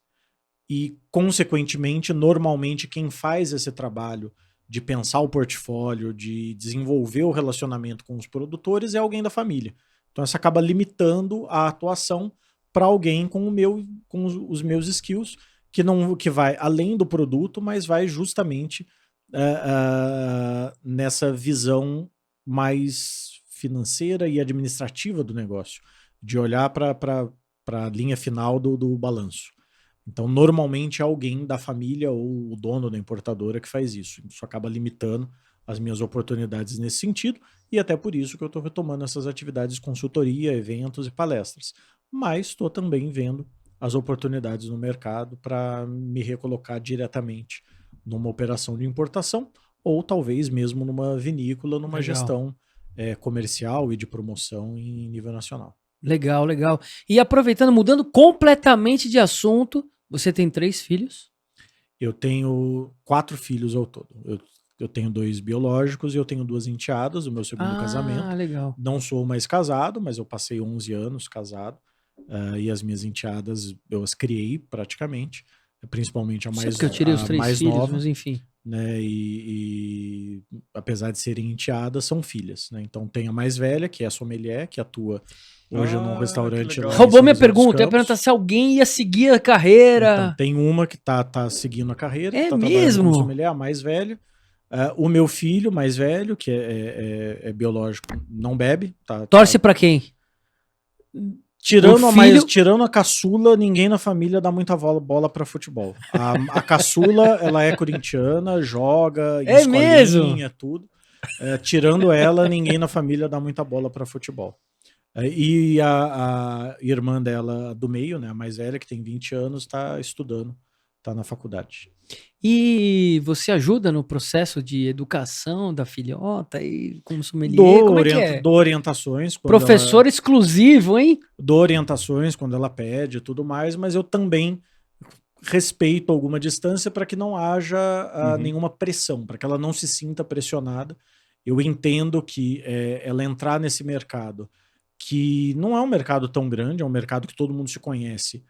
e, consequentemente, normalmente quem faz esse trabalho de pensar o portfólio, de desenvolver o relacionamento com os produtores é alguém da família. Então, isso acaba limitando a atuação para alguém com os meus skills, que vai além do produto, mas vai justamente nessa visão mais financeira e administrativa do negócio, de olhar para a linha final do balanço. Então, normalmente é alguém da família ou o dono da importadora que faz isso. Isso acaba limitando as minhas oportunidades nesse sentido, e até por isso que eu estou retomando essas atividades de consultoria, eventos e palestras. Mas estou também vendo as oportunidades no mercado para me recolocar diretamente numa operação de importação ou talvez mesmo numa vinícola, numa gestão comercial e de promoção em nível nacional. Legal, legal. E aproveitando, mudando completamente de assunto, você tem 3 filhos? Eu tenho 4 filhos ao todo. Eu tenho 2 biológicos e eu tenho 2 enteadas, o meu segundo casamento. Legal. Não sou mais casado, mas eu passei 11 anos casado. E as minhas enteadas, eu as criei praticamente. Principalmente a mais nova. Porque eu tirei os 3 filhos, nova, mas enfim. Né, e apesar de serem enteadas, são filhas. Né? Então tem a mais velha, que é a sommelier, que atua hoje num restaurante. Roubou minha pergunta. Eu ia perguntar se alguém ia seguir a carreira. Então, tem uma que tá seguindo a carreira. É tá mesmo? Como sommelier, a mais velha. O meu filho mais velho, que é biológico, não bebe. Torce pra quem? Tirando a caçula, ninguém na família dá muita bola pra futebol. A caçula, ela é corintiana, joga, mesmo? Tudo. Tirando ela, ninguém na família dá muita bola pra futebol. E a irmã dela do meio, né, a mais velha, que tem 20 anos, tá estudando, tá na faculdade. E você ajuda no processo de educação da filhota e como sommelier? Como é que é? Dou orientações. Professor exclusivo, hein? Dou orientações quando ela pede e tudo mais, mas eu também respeito alguma distância para que não haja nenhuma pressão, para que ela não se sinta pressionada. Eu entendo que ela entrar nesse mercado, que não é um mercado tão grande, é um mercado que todo mundo se conhece,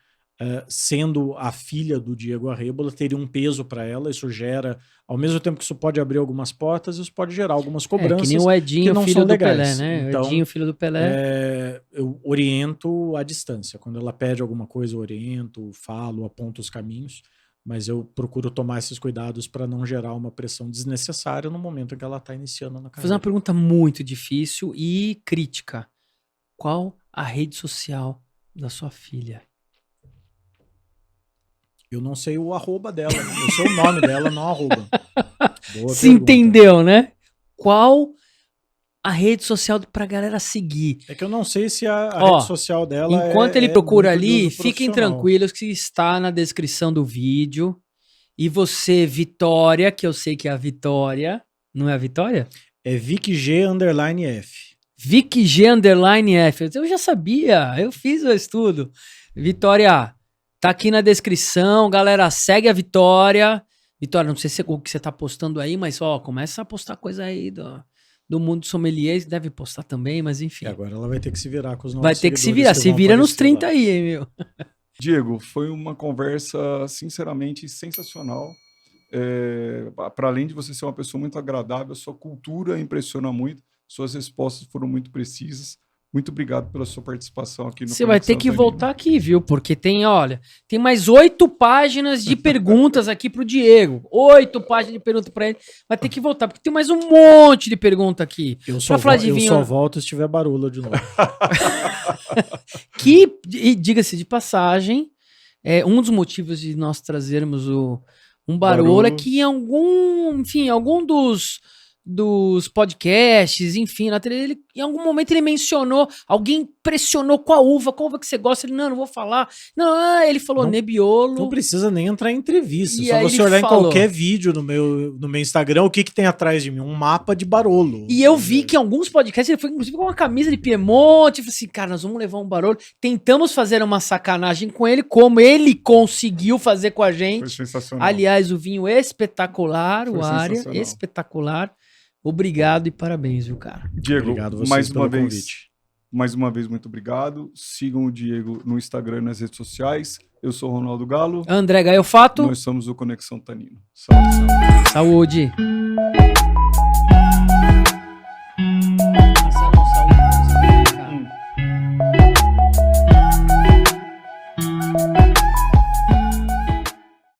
sendo a filha do Diego Arrebola, teria um peso para ela. Isso gera, ao mesmo tempo que isso pode abrir algumas portas, isso pode gerar algumas cobranças. Que nem o Edinho, não filho são do legais. Pelé, né? Então, Edinho, filho do Pelé. Eu oriento à distância. Quando ela pede alguma coisa, eu oriento, falo, aponto os caminhos, mas eu procuro tomar esses cuidados para não gerar uma pressão desnecessária no momento em que ela está iniciando na carreira. Vou fazer uma pergunta muito difícil e crítica. Qual a rede social da sua filha? Eu não sei o arroba dela, né? Eu sei o nome dela, não arroba. Boa Se pergunta. Entendeu, né? Qual a rede social pra galera seguir? É que eu não sei se a rede social dela enquanto ele procura ali, fiquem tranquilos que está na descrição do vídeo. E você, Vitória, que eu sei que é a Vitória, não é a Vitória? É VicG_F. VicG_F. Eu já sabia, eu fiz o estudo. Vitória, tá aqui na descrição, galera, segue a Vitória. Vitória, não sei se o que você tá postando aí, mas começa a postar coisa aí do mundo sommelier, deve postar também, mas enfim. E agora ela vai ter que se virar com os novos Vai ter que se virar, se vira nos 30 lá. Aí, hein, meu. Diego, foi uma conversa sinceramente sensacional. Para além de você ser uma pessoa muito agradável, sua cultura impressiona muito, suas respostas foram muito precisas. Muito obrigado pela sua participação aqui no Você vai ter que voltar aqui, viu? Porque tem mais 8 páginas de perguntas aqui pro Diego. 8 páginas de perguntas para ele. Vai ter que voltar, porque tem mais um monte de pergunta aqui. Eu só volto se tiver barulho de novo. E diga-se de passagem, um dos motivos de nós trazermos um Barolo é que algum dos podcasts, enfim, na tele, em algum momento ele mencionou, alguém pressionou qual uva que você gosta, ele, não vou falar, ele falou Nebbiolo. Não precisa nem entrar em entrevista, só você olhar em qualquer vídeo no meu Instagram, o que tem atrás de mim, um mapa de Barolo. E eu vi que em alguns podcasts ele foi inclusive com uma camisa de Piemonte, falei assim, cara, nós vamos levar um Barolo, tentamos fazer uma sacanagem com ele, como ele conseguiu fazer com a gente. Foi sensacional. Aliás, o vinho espetacular, o Área, espetacular. Obrigado e parabéns, viu, cara? Diego, mais uma vez, muito obrigado. Sigam o Diego no Instagram e nas redes sociais. Eu sou o Ronaldo Galo. André Gaiofato. Nós somos o Conexão Tanino. Saúde. Saúde.